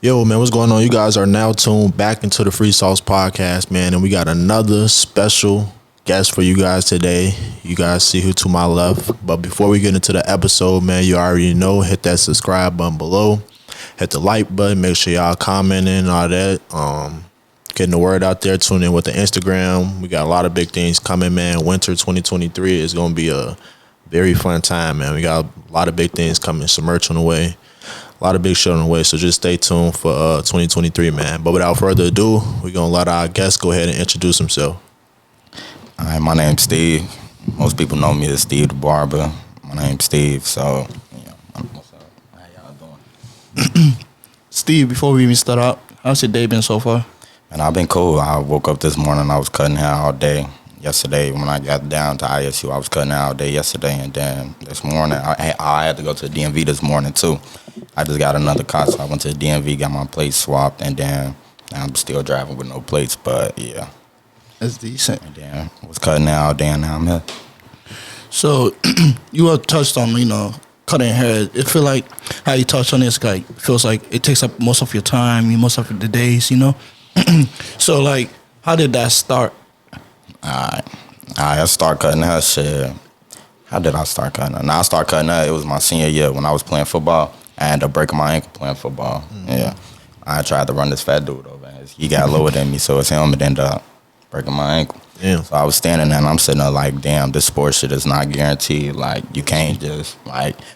Yo, man, what's going on? You guys are now tuned back into the Free Sauce Podcast, man, and we got another special guest for you guys today. You guys see who to my left. But before we get into the episode, man, you already know, hit that subscribe button below. Hit the like button. Make sure y'all commenting and all that. Getting the word out there. Tune in with the Instagram. We got a lot of big things coming, man. Winter 2023 is going to be a very fun time, man. We got a lot of big things coming. Some merch on the way. A lot of big shit on the way, so just stay tuned for 2023, man. But without further ado, we're going to let our guest go ahead and introduce himself. All right, my name's Steve. Most people know me as Steve The Barber. My name's Steve, so, what's up? How y'all doing? Steve, before we even start out, how's your day been so far? And I've been cool. I woke up this morning, I was cutting hair all day. Yesterday, when I got down to ISU, I was cutting hair all day yesterday, and then this morning, I had to go to the DMV this morning, too. I just got another car, so I went to the DMV, got my plates swapped, and then I'm still driving with no plates, but yeah. That's decent. And then was cutting hair all day, and now I'm here. So, you have touched on, cutting hair. It feel like how you touched on this, like, feels like it takes up most of your time, most of the days, So, like, how did that start? I started cutting hair, shit. How did I start cutting hair? Now, I started cutting hair, it was my senior year when I was playing football. I ended up breaking my ankle playing football. Mm-hmm. Yeah. I tried to run this fat dude over. He got lower than me, so it's him, and ended up breaking my ankle. Yeah. So I was standing there, and I'm sitting there like, damn, this sports shit is not guaranteed. Like, you can't just,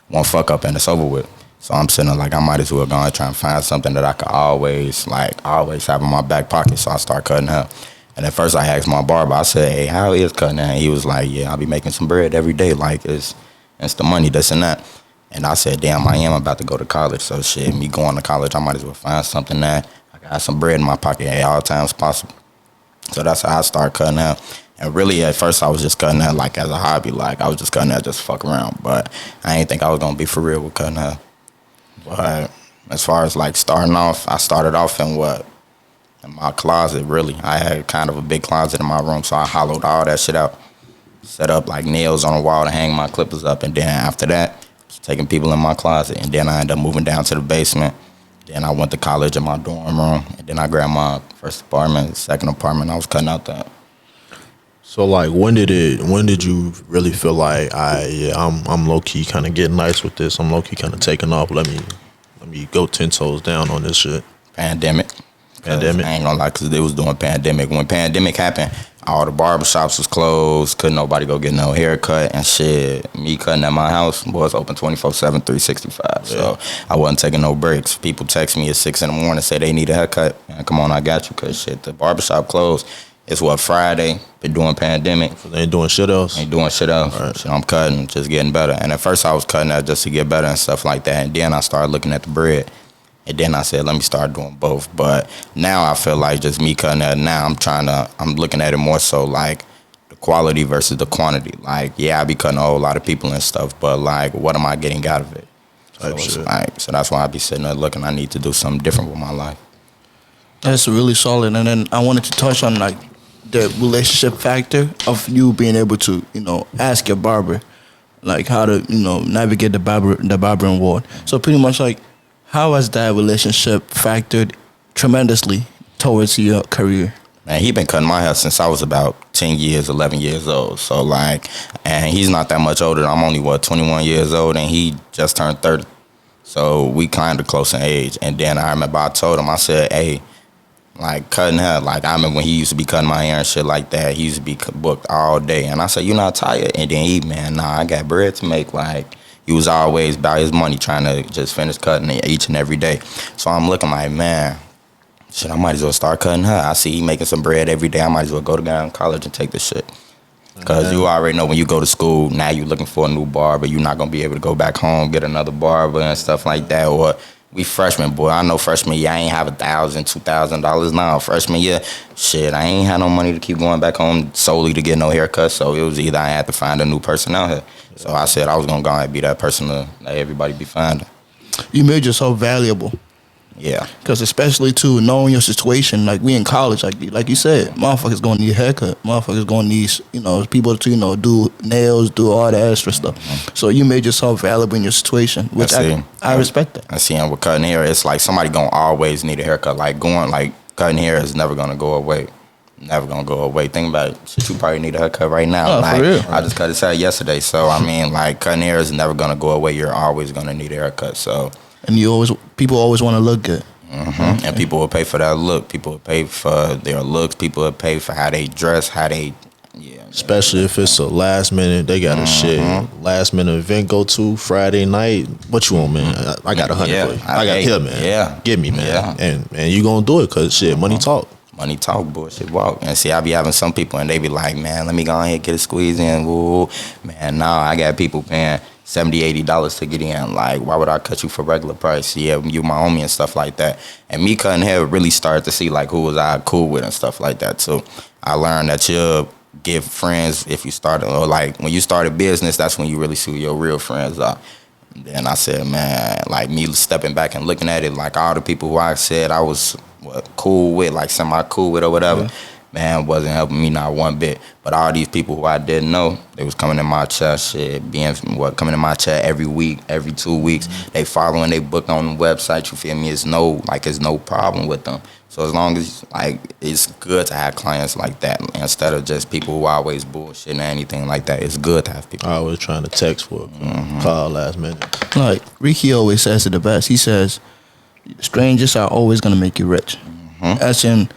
one fuck up and it's over with. So I'm sitting there like, I might as well go and try and find something that I could always have in my back pocket. So I started cutting hair. And at first I asked my barber, I said, hey, how is cutting hair? And he was like, yeah, I'll be making some bread every day. Like, it's the money, this and that. And I said, damn, I am about to go to college. So shit, me going to college, I might as well find something that I got some bread in my pocket at all times possible. So that's how I started cutting hair. And really, at first, I was just cutting hair like as a hobby. Like, I was just cutting hair just to fuck around. But I didn't think I was going to be for real with cutting hair. But as far as like starting off, I started off in my closet, really. I had kind of a big closet in my room, so I hollowed all that shit out. Set up like nails on the wall to hang my clippers up. And then after that, taking people in my closet, and then I ended up moving down to the basement. Then I went to college in my dorm room, and then I grabbed my first apartment, second apartment. I was cutting out that. So, like, when did you really feel like, I'm low key kind of getting nice with this? I'm low key kind of taking off. Let me go 10 toes down on this shit. Pandemic. I ain't gonna lie, because they was doing pandemic. When pandemic happened, all the barbershops was closed. Couldn't nobody go get no haircut and shit. Me cutting at my house was open 24/7, 365. Yeah. So I wasn't taking no breaks. People text me at 6 in the morning, say they need a haircut. Man, come on, I got you, because shit, the barbershop closed. It's Friday, been doing pandemic. So they ain't doing shit else? Ain't doing shit else. Right. Shit, I'm cutting, just getting better. And at first I was cutting that just to get better and stuff like that. And then I started looking at the bread. And then I said, let me start doing both. But now I feel like just me cutting that now, I'm looking at it more so like the quality versus the quantity. Like, yeah, I be cutting a whole lot of people and stuff, but like, what am I getting out of it? So that's why I be sitting there looking, I need to do something different with my life. That's really solid. And then I wanted to touch on like the relationship factor of you being able to, ask your barber, like how to, navigate the barbering world. So pretty much like, how has that relationship factored tremendously towards your career? Man, he been cutting my hair since I was about 10 years, 11 years old. So, like, and he's not that much older. I'm only, 21 years old, and he just turned 30. So, we kind of close in age. And then I remember I told him, I said, hey, like, cutting hair. Like, I remember when he used to be cutting my hair and shit like that. He used to be booked all day. And I said, you not tired? And then I got bread to make, like. He was always about his money, trying to just finish cutting it each and every day. So I'm looking like, man, shit, I might as well start cutting her. I see he making some bread every day. I might as well go to down college and take this shit. Because you already know when you go to school, now you're looking for a new barber. You're not going to be able to go back home, get another barber and stuff like that. Or we freshmen, boy. I know freshman year, I ain't have $1,000, $2,000 now. Freshman year, shit, I ain't had no money to keep going back home solely to get no haircut. So it was either I had to find a new person out here. So I said I was going to go and be that person that everybody be finding. You made yourself valuable. Yeah. Because especially too, knowing your situation, like we in college, like you said, motherfuckers gonna need a haircut. Motherfuckers gonna need, people to, do nails, do all that extra stuff. So you made yourself valuable in your situation, which I respect that. I see, and with cutting hair, it's like somebody gonna always need a haircut. Like cutting hair is never gonna go away. Never gonna go away. Think about it. Shit, you probably need a haircut right now. Oh, like, for real. I just cut his hair yesterday. So, I mean, like, cutting hair is never gonna go away. You're always gonna need a haircut. So, and people always want to look good. Mm-hmm. And people will pay for that look. People will pay for their looks. People will pay for how they dress, especially if it's a last minute, they got a shit last minute event go to Friday night. What you want, man? I got 100 for you. I got here, man. Yeah, give me, man. And you gonna do it because shit, money talk. Money talk, bullshit walk. And see, I be having some people and they be like, man, let me go ahead and get a squeeze in. Woo. Man, nah, I got people paying $70, $80 to get in. Like, why would I cut you for regular price? Yeah, you my homie and stuff like that. And me cutting hair really started to see like who was I cool with and stuff like that too. I learned that you'll get friends if you started, or like when you start a business, that's when you really see who your real friends are. Then I said, man, like me stepping back and looking at it, like all the people who I said I was cool with, like semi-cool with or whatever, man, wasn't helping me not one bit. But all these people who I didn't know, they was coming in my chat, coming in my chat every week, every 2 weeks. They following, they book on the website, you feel me? It's no problem with them. So as long as, like, it's good to have clients like that instead of just people who always bullshit and anything like that. It's good to have people. I was trying to text for a call last minute. Like, Ricky always says it the best. He says, strangers are always going to make you rich. As in,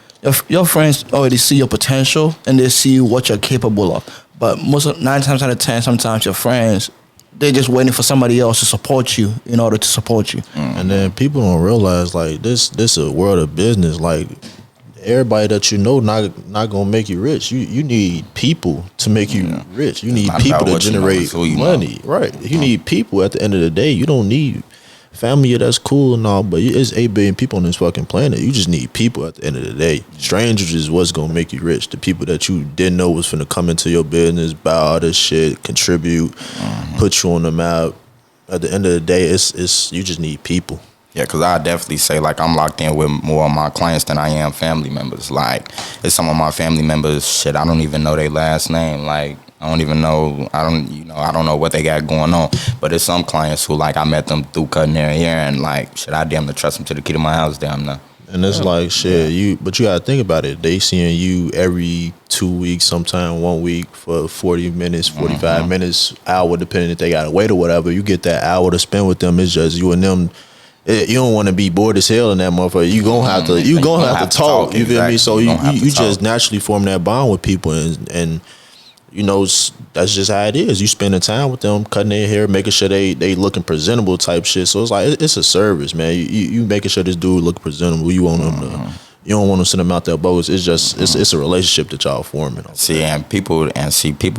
your friends already see your potential and they see what you're capable of. But 9 times out of 10, sometimes your friends, they're just waiting for somebody else to support you in order to support you. And then people don't realize, like, this is a world of business. Like, everybody that you know not gonna make you rich. You need people to make you rich. You need people to generate money. Right. You need people at the end of the day. You don't need family, that's cool and all, but it's 8 billion people on this fucking planet. You just need people at the end of the day. Strangers is what's gonna make you rich. The people that you didn't know was finna come into your business, buy all this shit, contribute, put you on the map. At the end of the day, it's you just need people. Yeah, because I definitely say, like, I'm locked in with more of my clients than I am family members. Like, it's some of my family members, shit, I don't even know their last name. Like, I don't even know, I don't know what they got going on. But it's some clients who, like, I met them through cutting their hair and, like, shit, I damn to trust them to the key to my house, damn now. And it's like, shit, but you gotta think about it. They seeing you every 2 weeks, sometime 1 week for 40 minutes, 45 minutes, hour, depending if they gotta wait or whatever. You get that hour to spend with them. It's just you and them. You don't want to be bored as hell in that motherfucker. You gonna have to talk. You feel me? So you just naturally form that bond with people, and you know that's just how it is. You spending time with them, cutting their hair, making sure they looking presentable type shit. So it's like it's a service, man. You making sure this dude look presentable. You want them to. You don't want to send them out there bogus. It's just it's a relationship that y'all forming. See, people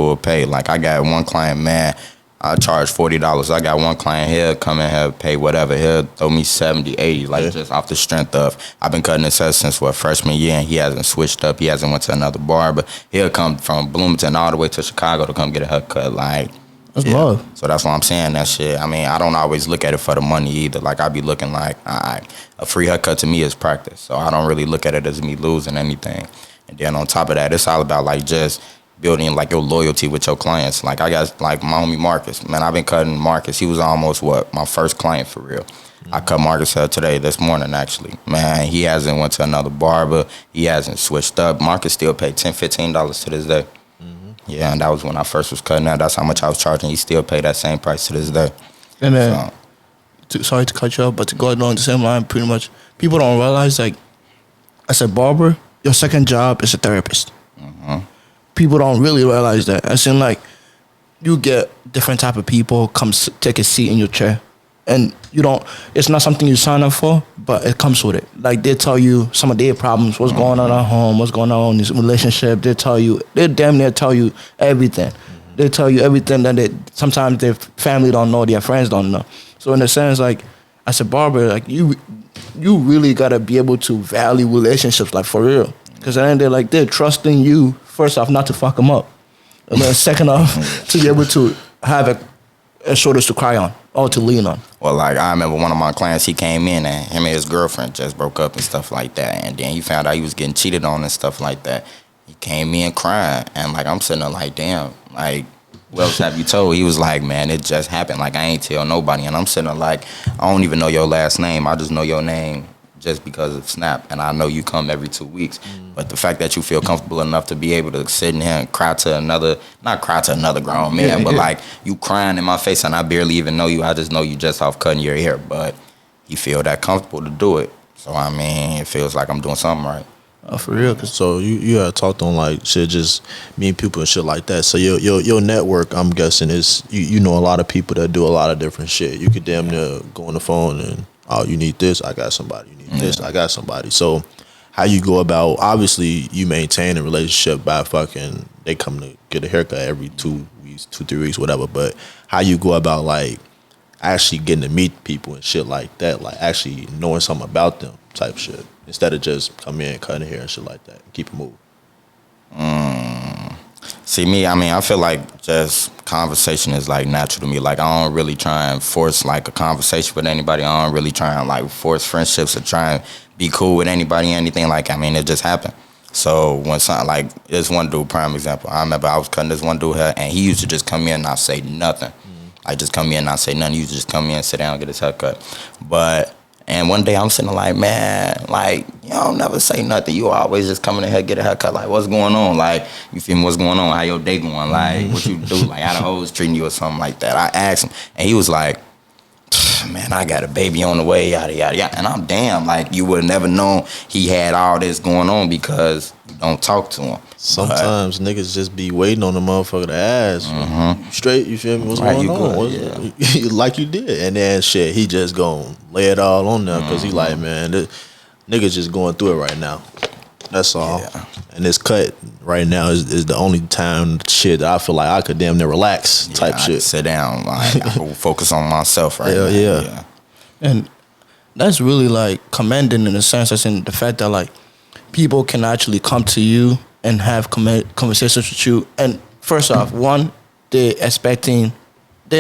will pay. Like, I got one client, man, I charge $40. I got one client, he'll come in here, pay whatever. He'll throw me 70, 80, like just off the strength of, I've been cutting his hair since freshman year, and he hasn't switched up. He hasn't went to another barber. He'll come from Bloomington all the way to Chicago to come get a haircut. Like, that's love. So that's why I'm saying that shit. I mean, I don't always look at it for the money either. Like, I be looking like, a free haircut to me is practice. So I don't really look at it as me losing anything. And then on top of that, it's all about, like, just building, like, your loyalty with your clients. Like, I got, like, my homie Marcus. Man, I've been cutting Marcus. He was almost, my first client for real. I cut Marcus hair this morning, actually. Man, he hasn't went to another barber. He hasn't switched up. Marcus still paid $10, $15 to this day. Yeah, and that was when I first was cutting out. That's how much I was charging. He still paid that same price to this day. And then, sorry to cut you off, but to go along the same line, pretty much, people don't realize, like, as a barber, your second job is a therapist. People don't really realize that. As in, like, you get different type of people come take a seat in your chair, and you don't. It's not something you sign up for, but it comes with it. Like, they tell you some of their problems, what's going on at home, what's going on in this relationship. They damn near tell you everything. They tell you everything that sometimes their family don't know, their friends don't know. So in a sense, like, as a barber, like, you really gotta be able to value relationships, like, for real. Because then they're trusting you, first off, not to fuck them up. And then second off, to be able to have a shoulders to cry on. all to lean on? Well, like, I remember one of my clients, he came in and him and his girlfriend just broke up and stuff like that. And then he found out he was getting cheated on and stuff like that. He came in crying. And, like, I'm sitting there like, damn, like, what else have you told? He was like, man, it just happened. Like, I ain't tell nobody. And I'm sitting there like, I don't even know your last name. I just know your name just because of Snap. And I know you come every 2 weeks. But the fact that you feel comfortable enough to be able to sit in here and cry to another, not cry to another grown man, but like you crying in my face and I barely even know you. I just know you just off cutting your hair. But he feel that comfortable to do it. So, I mean, it feels like I'm doing something right. For real. So you had talked on like shit, just meeting people and shit like that. So your network, I'm guessing, is you know a lot of people that do a lot of different shit. You could damn near go on the phone and, oh, you need this, I got somebody. You need this, I got somebody. So how you go about, obviously you maintain a relationship by fucking, they come to get a haircut every 2 weeks, 2-3 weeks, whatever. But how you go about like actually getting to meet people and shit like that, like actually knowing something about them type shit, instead of just come in, cutting hair and shit like that, and keep it moving. See, me, I mean, I feel like just conversation is like natural to me. Like, I don't really try and force like a conversation with anybody. I don't really try and like force friendships or try and be cool with anybody or anything. Like, I mean, it just happened. So when something like this one dude, prime example, I remember I was cutting this one dude hair and he used to just come in and not say nothing. Like, just come in and not say nothing. He used to just come in, sit down, get his hair cut. And one day I'm sitting there like, man, like, you don't never say nothing. You always just come in here, get a haircut. Like, what's going on? Like, you feel me? What's going on? How your day going? Like, what you do? Like, how the hoes treating you or something like that. I asked him, and he was like, man, I got a baby on the way, yada, yada, yada. And I'm damn, like, you would have never known he had all this going on because you don't talk to him. Sometimes niggas just be waiting on the motherfucker to ask. You straight, you feel me? What's going on? Like you did. And then shit, he just gon' lay it all on there because he like, man, niggas just going through it right now. That's all. Yeah. And this cut right now is the only time shit that I feel like I could damn near relax type shit. I sit down, like, I can focus on myself right now. Yeah. And that's really like commending in a sense, as in the fact that like people can actually come to you and have conversations with you. And first off, one, they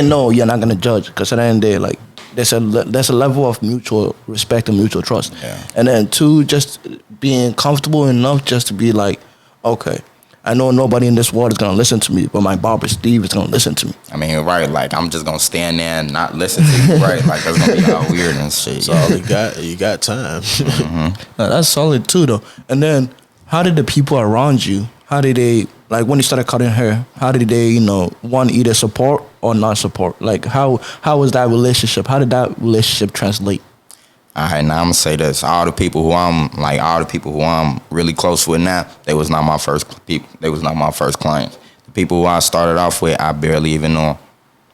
know you're not gonna judge, because at the end of the day, like there's a level of mutual respect and mutual trust. Yeah. And then two, just being comfortable enough just to be like, okay, I know nobody in this world is gonna listen to me, but my barber Steve is gonna listen to me. I mean, right, like I'm just gonna stand there and not listen to you, right? Like that's gonna be all weird and shit. So all you got time. That's solid too though. And then how did the people around you, how did they, like when you started cutting hair, how did they, one, either support or not support? Like how was that relationship? How did that relationship translate? All right, now I'm gonna say this: all the people who I'm really close with now, they was not my first people. They was not my first clients. The people who I started off with, I barely even know.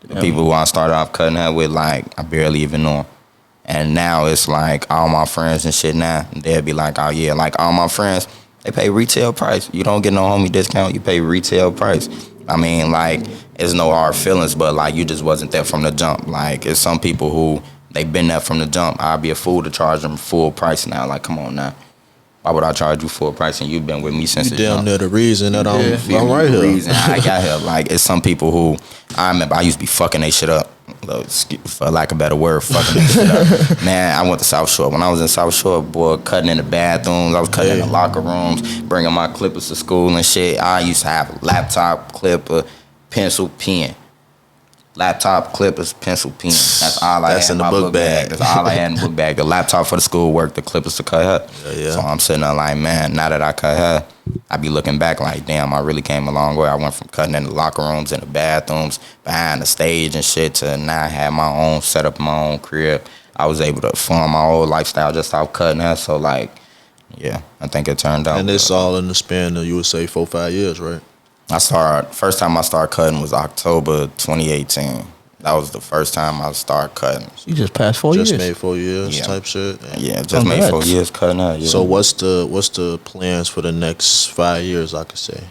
The people who I started off cutting hair with, like, I barely even know. And now it's like all my friends and shit now, they'll be like, oh yeah, like all my friends, they pay retail price. You don't get no homie discount. You pay retail price. I mean, like, it's no hard feelings, but like you just wasn't there from the jump. Like, it's some people who they been there from the jump. I'd be a fool to charge them full price now. Like, come on now. Why would I charge you full price and you've been with me since the jump? Damn near the reason that I'm right here. Reason I got here. Like, it's some people who, I remember I used to be fucking they shit up. For lack of a better word, fucking they shit up. Man, I went to South Shore. When I was in South Shore, boy, cutting in the bathrooms. I was cutting in the locker rooms, bringing my clippers to school and shit. I used to have a laptop, clipper, pencil, pen. Laptop, clippers, pencil, pen. That's all I had in my book bag. That's all I had in the book bag. The laptop for the school work, the clippers to cut hair. Yeah. So I'm sitting there like, man, now that I cut hair, I be looking back like, damn, I really came a long way. I went from cutting in the locker rooms and the bathrooms, behind the stage and shit, to now I have my own setup, my own crib. I was able to fund my whole lifestyle just off cutting hair. So, like, yeah, I think it turned out. And it's all in the span of, you would say, 4-5 years, right? First time I started cutting was October 2018. That was the first time I started cutting. You just passed 4 years. Just made 4 years type shit. Yeah, just made 4 years cutting out. Yeah. So what's the plans for the next 5 years, I could say?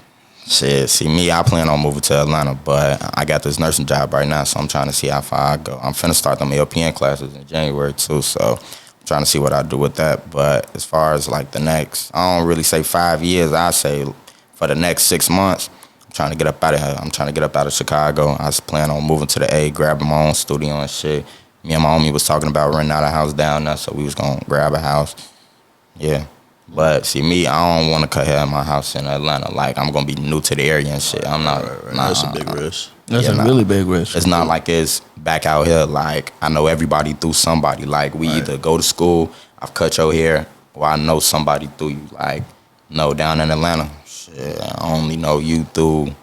Shit, see me, I plan on moving to Atlanta, but I got this nursing job right now, so I'm trying to see how far I go. I'm finna start them LPN classes in January too, so I'm trying to see what I do with that. But as far as like the next, I don't really say 5 years, I say for the next 6 months, trying to get up out of here. I'm trying to get up out of Chicago. I was planning on moving to the A, grabbing my own studio and shit. Me and my homie was talking about renting out a house down there, so we was gonna grab a house. Yeah. But see, me, I don't want to cut hair in my house in Atlanta. Like, I'm gonna be new to the area and shit. I'm not. Right. That's a big risk. That's a really big risk. It's not like it's back out here. Like, I know everybody through somebody. Like, we either go to school, I've cut your hair, or I know somebody through you. Like, no, down in Atlanta, shit, I only know you through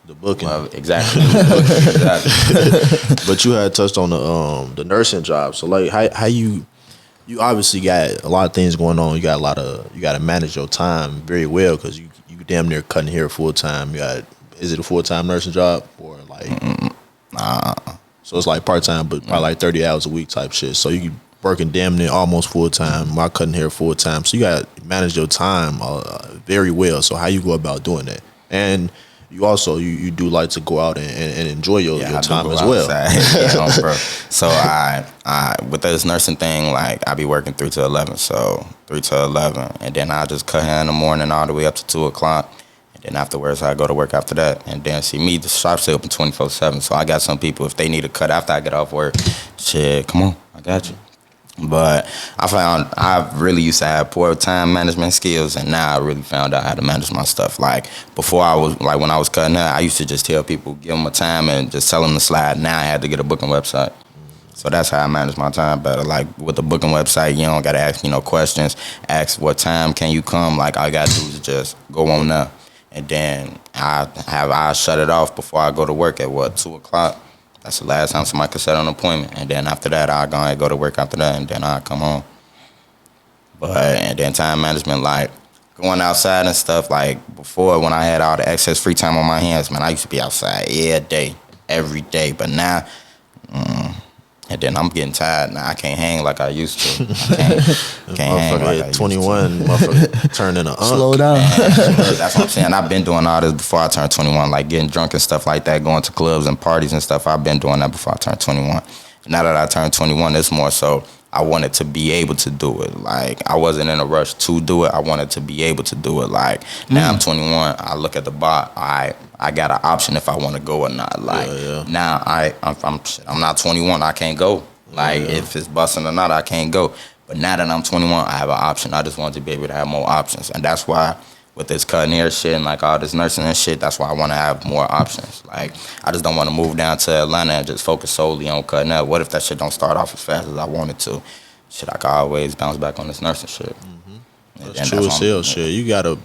the booking. Well, exactly. Exactly. But you had touched on the nursing job. So like, how you obviously got a lot of things going on. You got to manage your time very well because you damn near cutting hair full time. Is it a full time nursing job or like? Nah. So it's like part time, but probably like 30 hours a week type shit. So you working damn near almost full time. While cutting hair full time. So you got to manage your time very well. So how you go about doing that? And you also you do like to go out and enjoy your time as well. Yeah, bro. So I with this nursing thing, like I be working 3 to 11, so 3 to 11, and then I just cut hair in the morning all the way up to 2 o'clock, and then afterwards I go to work after that, and then see me the shop's still open 24/7. So I got some people if they need a cut after I get off work, shit, come on, I got you. But I found I really used to have poor time management skills, and now I really found out how to manage my stuff. Like before, I was like when I was cutting hair, I used to just tell people, give them a time and just tell them to slide. Now I had to get a booking website, so that's how I manage my time better. Like with the booking website, you don't gotta ask questions. Ask what time can you come. Like all I gotta do is just go on there, and then I shut it off before I go to work at 2 o'clock. That's the last time somebody could set an appointment. And then after that, I'll go and go to work after that, and then I'll come home. And then time management, like going outside and stuff, like before when I had all the excess free time on my hands, man, I used to be outside every day. But now, and then I'm getting tired now. I can't hang like I used to. I can't hang like I used 21, motherfucker turning a Slow down. That's what I'm saying. I've been doing all this before I turned 21, like getting drunk and stuff like that, going to clubs and parties and stuff. I've been doing that before I turned 21. Now that I turned 21, it's more so I wanted to be able to do it. Like, I wasn't in a rush to do it. I wanted to be able to do it. Like, now I'm 21. I look at the bar. I got an option if I want to go or not. Like, now I'm not 21. I can't go. Like, if it's busting or not, I can't go. But now that I'm 21, I have an option. I just want to be able to have more options. And that's why with this cutting hair shit and like all this nursing and shit, that's why I want to have more options. Like, I just don't want to move down to Atlanta and just focus solely on cutting hair. What if that shit don't start off as fast as I want it to? Shit, I can always bounce back on this nursing shit. That's true as hell. Shit, you gotta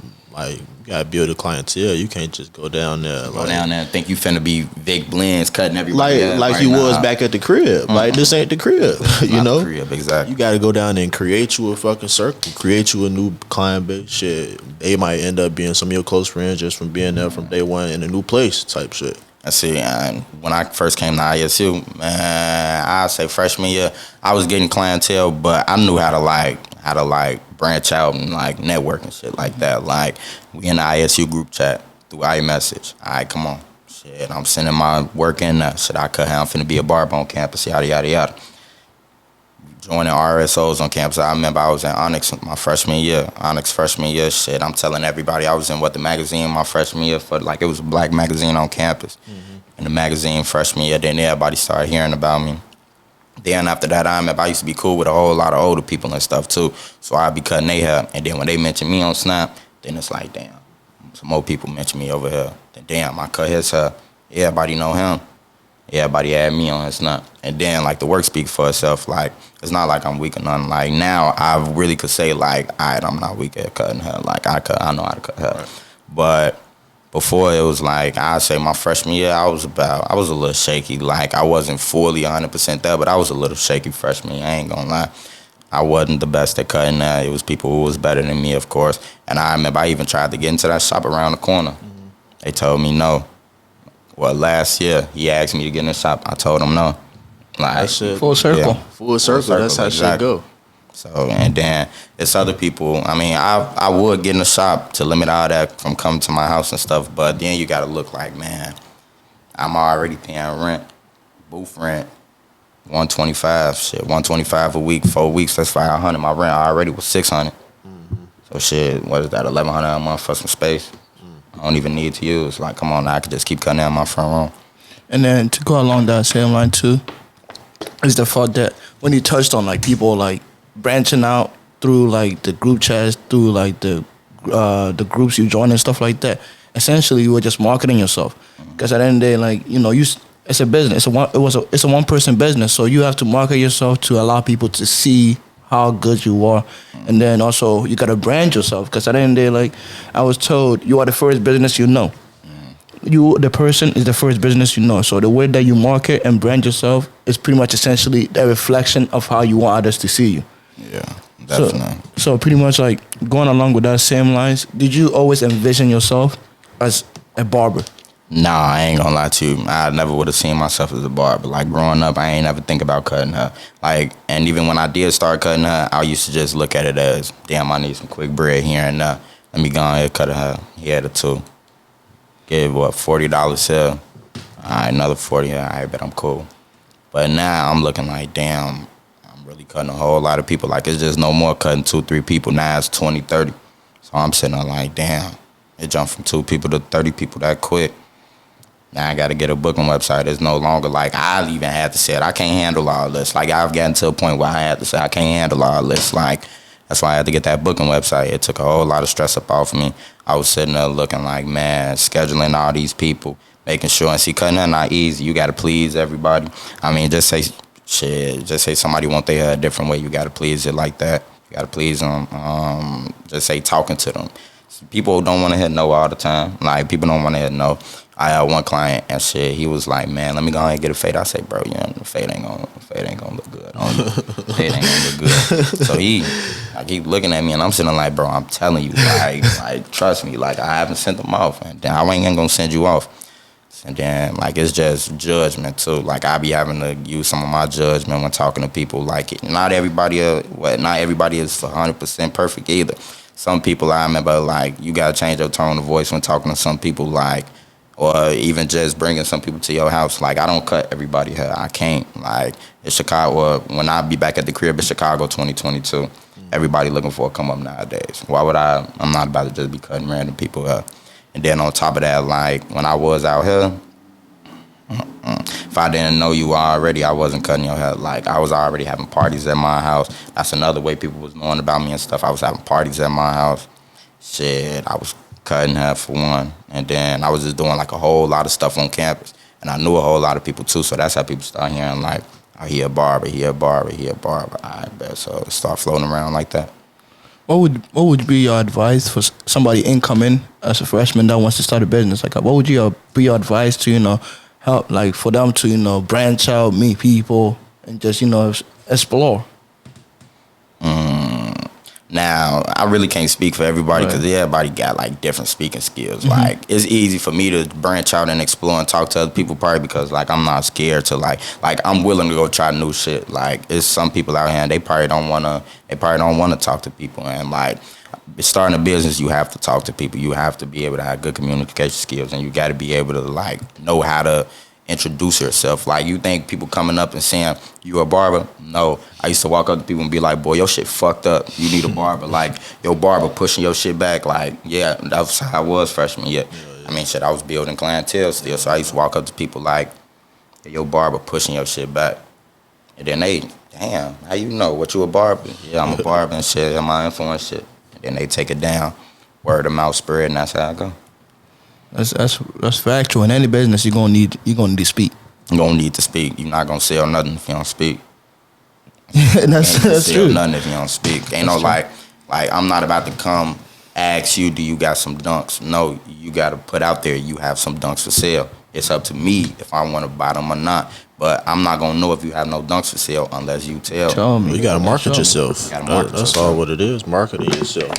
build a clientele. You can't just go down there. Go down there and think you finna be Vic Blends cutting everybody like right you now. was back at the crib. Like, this ain't the crib. You know, crib, exactly. You gotta go down there and create you a fucking circle, create you a new client base. Shit, they might end up being some of your close friends just from being there from day one in a new place type shit. I see. And when I first came to ISU, man, I say freshman year, I was getting clientele, but I knew how to branch out and like network and shit like that. Like, we in the ISU group chat through iMessage. All right, come on. Shit, I'm sending my work in there. Shit, I cut hair. I'm finna be a barber on campus, yada, yada, yada. Joining RSOs on campus. I remember I was in Onyx my freshman year. Onyx freshman year, shit. I'm telling everybody I was in the magazine my freshman year for, like, it was a black magazine on campus. In the magazine freshman year, then everybody started hearing about me. Then after that, I remember I used to be cool with a whole lot of older people and stuff too. So I'd be cutting their hair. And then when they mention me on Snap, then it's like, damn, some more people mention me over here. Then damn, I cut his hair. Everybody know him. Everybody had me on his Snap. And then like the work speaks for itself. Like, it's not like I'm weak or nothing. Like, now I really could say like, all right, I'm not weak at cutting hair. Like, I know how to cut hair. Right. But before, it was like, I'd say my freshman year, I was a little shaky. Like, I wasn't fully 100% there, but I was a little shaky freshman year. I ain't gonna lie. I wasn't the best at cutting that. It was people who was better than me, of course. And I remember I even tried to get into that shop around the corner. They told me no. Well, last year, he asked me to get in the shop. I told him no. Like, that's it. Full circle. Yeah. Full circle. That's how exactly. shit go. So, and then it's other people. I mean, I would get in the shop to limit all that from coming to my house and stuff, but then you got to look like, man, I'm already paying rent, booth rent, $125. Shit, $125 a week, 4 weeks, that's $500. My rent already was $600. So shit, what is that, $1,100 a month for some space? I don't even need to use. Like, come on, I could just keep cutting out my front room. And then to go along that same line too, is the fact that when you touched on like people like branching out through like the group chats, through like the groups you join and stuff like that. Essentially, you were just marketing yourself. Because at the end of the day, like it's a business. It's a one person business. So you have to market yourself to allow people to see how good you are, and then also you gotta brand yourself. Because at the end of the day, like I was told, you are the first business you know. The person is the first business you know. So the way that you market and brand yourself is pretty much essentially the reflection of how you want others to see you. Yeah, definitely. So pretty much like going along with that same lines, did you always envision yourself as a barber? Nah, I ain't gonna lie to you. I never would have seen myself as a barber. Like growing up, I ain't ever think about cutting her. Like, and even when I did start cutting her, I used to just look at it as, damn, I need some quick bread here and there. Let me go ahead cut her. He had a two. Give what, $40 sale. All right, another 40. All right, bet I'm cool. But now I'm looking like, damn, I'm really cutting a whole lot of people. Like, it's just no more cutting 2-3 people. Now it's 20, 30. So I'm sitting there like, damn, it jumped from 2 people to 30 people that quick. Now I got to get a booking website. It's no longer like I even had to say it. I can't handle all this. Like, I've gotten to a point where I had to say I can't handle all this. Like, that's why I had to get that booking website. It took a whole lot of stress up off of me. I was sitting there looking like, man, scheduling all these people, making sure. And see, cutting that not easy. You got to please everybody. I mean, just say somebody want their hair a different way. You got to please it like that. You got to please them. Just say talking to them. People don't want to hear no all the time. Like, people don't want to hear no. I had one client and shit. He was like, "Man, let me go ahead and get a fade." I say, "Bro, yeah, the fade ain't gonna look good. Fade ain't gonna look good." So he looking at me, and I'm sitting like, "Bro, I'm telling you, like trust me, like I haven't sent them off, and then I ain't gonna send you off." And then like it's just judgment too. Like I be having to use some of my judgment when talking to people. Like not everybody is 100% perfect either. Some people I remember like you gotta change your tone of voice when talking to some people like. Or even just bringing some people to your house. Like, I don't cut everybody hair. I can't. Like, it's Chicago. Or when I be back at the crib, it's Chicago 2022. Everybody looking for a come up nowadays. Why would I'm not about to just be cutting random people hair. And then on top of that, like, when I was out here, if I didn't know you already, I wasn't cutting your hair. Like, I was already having parties at my house. That's another way people was knowing about me and stuff. I was having parties at my house. Shit, I was cutting hair for one, and then I was just doing like a whole lot of stuff on campus, and I knew a whole lot of people too. So that's how people start hearing like, "Oh, he a barber, he a barber, he a barber." I bet so it start floating around like that. What would be your advice for somebody incoming as a freshman that wants to start a business? Like, what would be your advice to help like for them to branch out, meet people, and just explore? Now, I really can't speak for everybody because everybody got like different speaking skills. Mm-hmm. Like, it's easy for me to branch out and explore and talk to other people probably because like I'm not scared to like I'm willing to go try new shit. Like, it's some people out here and they probably don't wanna talk to people, and like starting a business, you have to talk to people. You have to be able to have good communication skills, and you got to be able to like know how to introduce yourself. Like, you think people coming up and saying you a barber? No, I used to walk up to people and be like, "Boy, your shit fucked up. You need a barber." Like, your barber pushing your shit back. Like, yeah, that's how I was freshman year. I mean, shit, I was building clientele still, so I used to walk up to people like, "Hey, your barber pushing your shit back," and then they, "Damn, how you know? What, you a barber?" "Yeah, I'm a barber and shit. I'm my influence shit." And then they take it down, word of mouth spread, and that's how I go. That's factual. In any business, you're gonna need to speak. You're gonna need to speak. You're not gonna sell nothing if you don't speak. that's true. Nothing if you don't speak. Ain't no like I'm not about to come ask you, do you got some dunks? No, you got to put out there you have some dunks for sale. It's up to me if I want to buy them or not. But I'm not gonna know if you have no dunks for sale unless you tell me. You gotta market yourself. That's all what it is. Marketing yourself.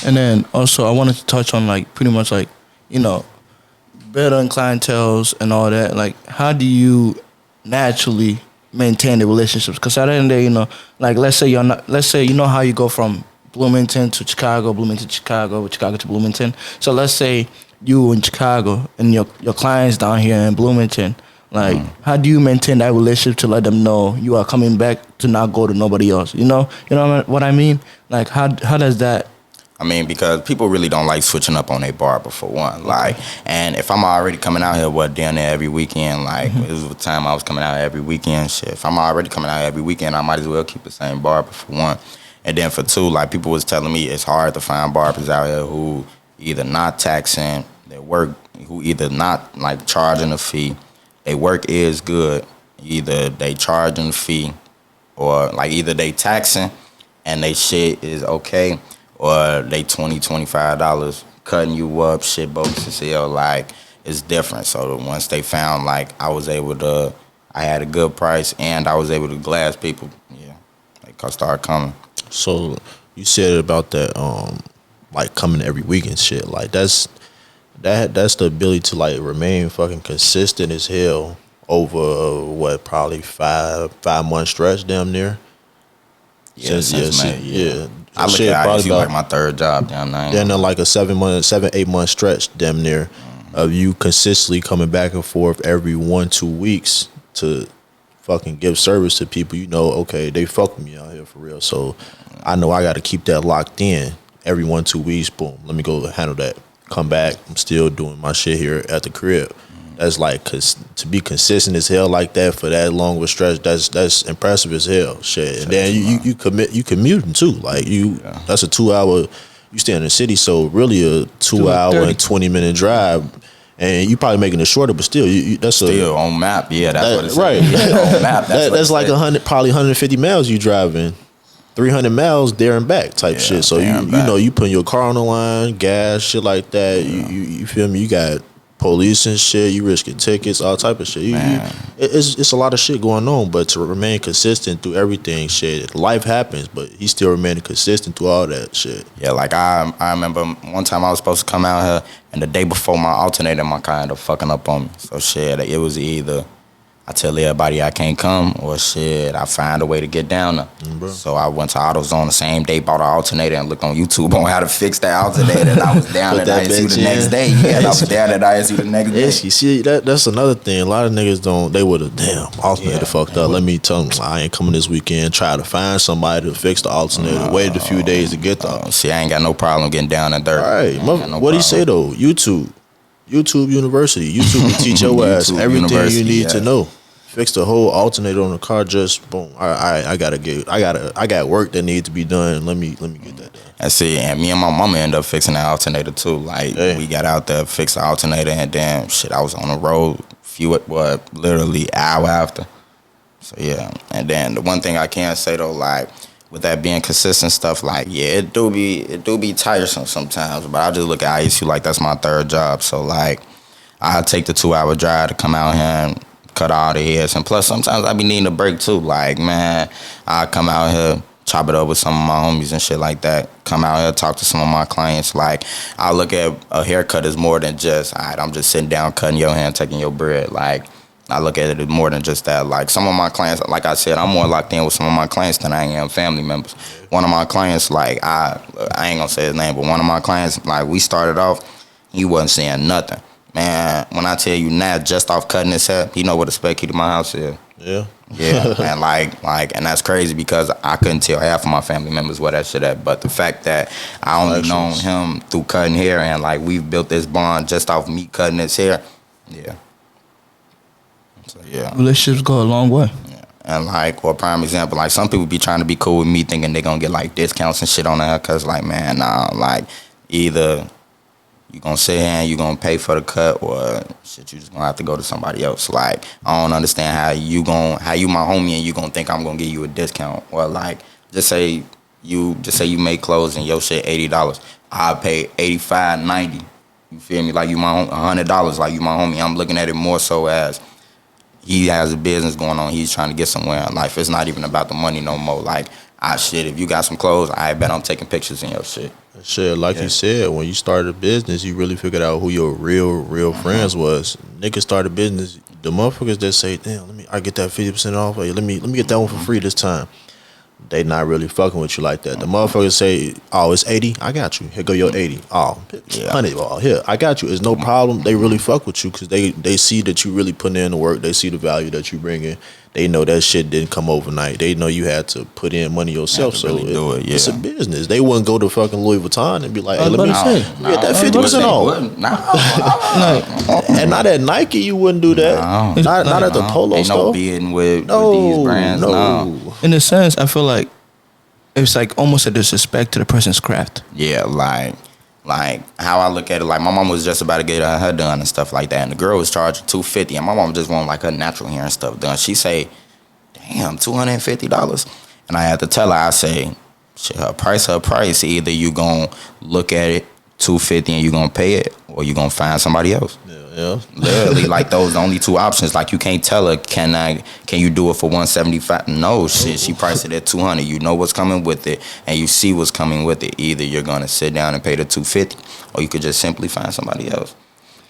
And then also I wanted to touch on like pretty much like building clienteles and all that. Like, how do you naturally maintain the relationships? Because at the end of the day, like let's say how you go from Bloomington to Chicago, Bloomington to Chicago, Chicago to Bloomington. So let's say you in Chicago and your clients down here in Bloomington. Like, how do you maintain that relationship to let them know you are coming back to not go to nobody else? You know what I mean? Like, how does that I mean, because people really don't like switching up on their barber for one. Like, and if I'm already coming out here, down there every weekend, like, it was the time I was coming out every weekend, shit. If I'm already coming out every weekend, I might as well keep the same barber for one. And then for two, like, people was telling me it's hard to find barbers out here who either not taxing, their work, who either not, like, charging a fee, their work is good, either they charging a fee, or, like, either they taxing and they shit is okay, or they $25 cutting you up, shit bogus as hell. Like, it's different. So once they found, like, I had a good price and I was able to glass people, yeah, they start coming. So you said about that, like coming every week and shit. Like that's the ability to like remain fucking consistent as hell over what, probably 5 month stretch, damn near. Yeah, yeah. I look shit, at it probably like my third job down there. Then like a 7-8 month stretch, damn near, of you consistently coming back and forth every 1-2 weeks to fucking give service to people. You know, okay, they fuck with me out here for real, so I know I got to keep that locked in. Every 1-2 weeks, boom, let me go handle that. Come back, I'm still doing my shit here at the crib. That's like, cause to be consistent as hell like that for that long of a stretch, that's impressive as hell. Shit, and then you commuting too. Like that's a 2 hour. You stay in the city, so really a 2 hour and 20-minute drive, and you probably making it shorter, but still, that's still on map. Yeah, that's what it's right. On map. That's like 100, probably 150 miles you driving. 300 miles there and back type shit. So you know you putting your car on the line, gas, shit like that. You feel me? You got police and shit. You risking tickets, all type of shit. It's a lot of shit going on. But to remain consistent through everything, shit. Life happens, but he's still remaining consistent through all that shit. Yeah, like I remember one time I was supposed to come out here, and the day before my alternator, my car ended up fucking up on me. So shit, it was either I tell everybody I can't come, or shit, I find a way to get down there. So I went to AutoZone the same day, bought an alternator, and looked on YouTube on how to fix that alternator. And I was down at ISU the next day. Yeah, and I was down at ISU the next day. You see, that's another thing. A lot of niggas they would have, alternator fucked up. Let me tell them, I ain't coming this weekend. Try to find somebody to fix the alternator. Waited a few days to get the see, I ain't got no problem getting down in dirt. All right, what do you say though? YouTube University. YouTube will teach your ass everything you need to know. Fix the whole alternator on the car. Just boom. I got work that needs to be done. Let me get that done. And see, and me and my mama ended up fixing the alternator too. Like we got out there, fixed the alternator, and then shit, I was on the road literally hour after. So yeah, and then the one thing I can say though, like with that being consistent stuff, like it do be tiresome sometimes. But I just look at ISU like that's my third job. So like I take the 2 hour drive to come out here and cut all the hairs, and plus sometimes I be needing a break too. Like man, I come out here, chop it up with some of my homies and shit like that. Come out here, talk to some of my clients. Like I look at a haircut as more than just alright, I'm just sitting down, cutting your hair, and taking your bread. Like I look at it as more than just that. Like some of my clients, like I said, I'm more locked in with some of my clients than I am family members. One of my clients, like I ain't gonna say his name, but one of my clients, like we started off, he wasn't saying nothing. Man, when I tell you now, just off cutting his hair, he know what to expect to my house is. Yeah. And and that's crazy because I couldn't tell half of my family members what that shit at. But the fact that I only known him through cutting hair, and like we've built this bond just off me cutting his hair. Yeah. So yeah. Relationships go a long way. Yeah. And like, for a prime example, like some people be trying to be cool with me thinking they gonna get like discounts and shit on their haircuts. Like, man, nah, like either you gonna sit here and you gonna pay for the cut, or shit, you just gonna have to go to somebody else. Like, I don't understand how you my homie and you gonna think I'm gonna give you a discount. Or like, just say you make clothes and your shit $80. I pay $85, $90. You feel me? Like you my $100. Like you my homie. I'm looking at it more so as he has a business going on. He's trying to get somewhere in life. It's not even about the money no more. Like, if you got some clothes, I bet I'm taking pictures in your shit. Shit, like you said, when you started a business, you really figured out who your real friends was. Niggas start a business, the motherfuckers that say, damn, I get that 50% off. Hey, let me get that one for free this time. they not really fucking with you like that. The motherfuckers say, "Oh, it's 80. I got you. Here go your 80. Oh, 100. Oh, here, I got you. It's no problem." They really fuck with you because they see that you really putting in the work. They see the value that you bring in. They know that shit didn't come overnight. They know you had to put in money yourself. So really do it, it's a business. They wouldn't go to fucking Louis Vuitton and be like, "Hey, let me get that 50% off." And not at Nike, you wouldn't do that. Not at the Polo Ain't store. no bidding with these brands. No. In a sense, I feel like it's like almost a disrespect to the person's craft. Yeah, like how I look at it, like my mom was just about to get her hair done and stuff like that, and the girl was charging $250, and my mom just wanted like her natural hair and stuff done. She say, "Damn, $250," and I had to tell her, I say, "Shit, her price. Either you gonna look at it $250 and you gonna pay it, or you gonna find somebody else." Yeah. Literally, like those the only two options. Like you can't tell her, can you do it for $175? No, shit. She priced it at $200. You know what's coming with it, and you see what's coming with it. Either you're gonna sit down and pay the $250, or you could just simply find somebody else.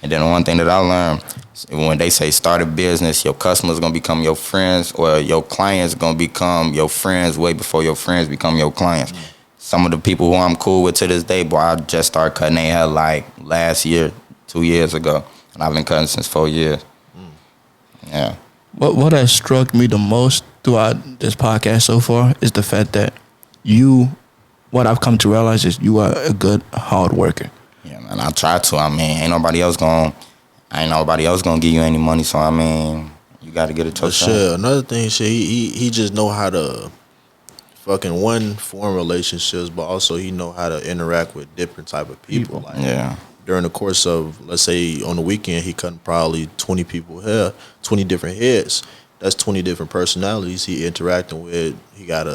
And then the one thing that I learned, when they say start a business, your customers gonna become your friends, or your clients gonna become your friends way before your friends become your clients. Some of the people who I'm cool with to this day, boy, I just started cutting their hair like last year, 2 years ago. And I've been cutting since 4 years. Yeah. What has struck me the most throughout this podcast so far is the fact that what I've come to realize is you are a good hard worker. Yeah, man, I try to. I mean, ain't nobody else gonna give you any money. So I mean, you got to get it yourself. Shit, another thing, shit, he just know how to fucking form relationships, but also he know how to interact with different type of people. Like, yeah. During the course of, let's say, on the weekend, he cutting probably 20 people hair, 20 different heads. That's 20 different personalities he interacting with. He got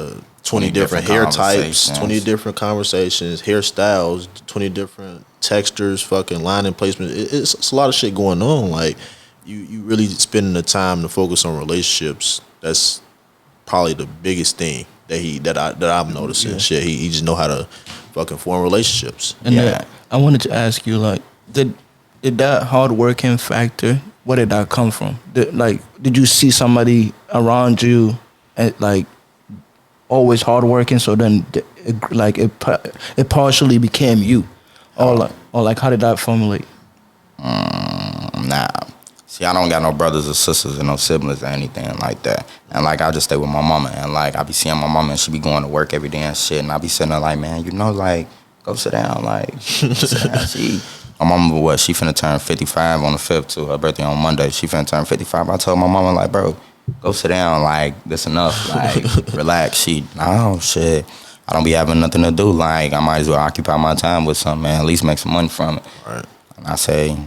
20 different hair types, 20 different conversations, hairstyles, 20 different textures, fucking line and placement. It's a lot of shit going on. Like, you really spending the time to focus on relationships. That's probably the biggest thing that I'm noticing. Shit, he just know how to fucking form relationships. And I wanted to ask you, like, did that hard working factor, where did that come from? Did you see somebody around you, like, always hard working, so then it partially became you, or how did that formulate? Nah. See, I don't got no brothers or sisters and no siblings or anything like that. And, like, I just stay with my mama. And, like, I be seeing my mama and she be going to work every day and shit. And I be sitting there like, man, like, go sit down. Like, sit down. My mama, she finna turn 55 on the 5th too. Her birthday on Monday. She finna turn 55. I told my mama, like, bro, go sit down. Like, this enough. Like, relax. No, shit. I don't be having nothing to do. Like, I might as well occupy my time with something, man. At least make some money from it. Right. And I say,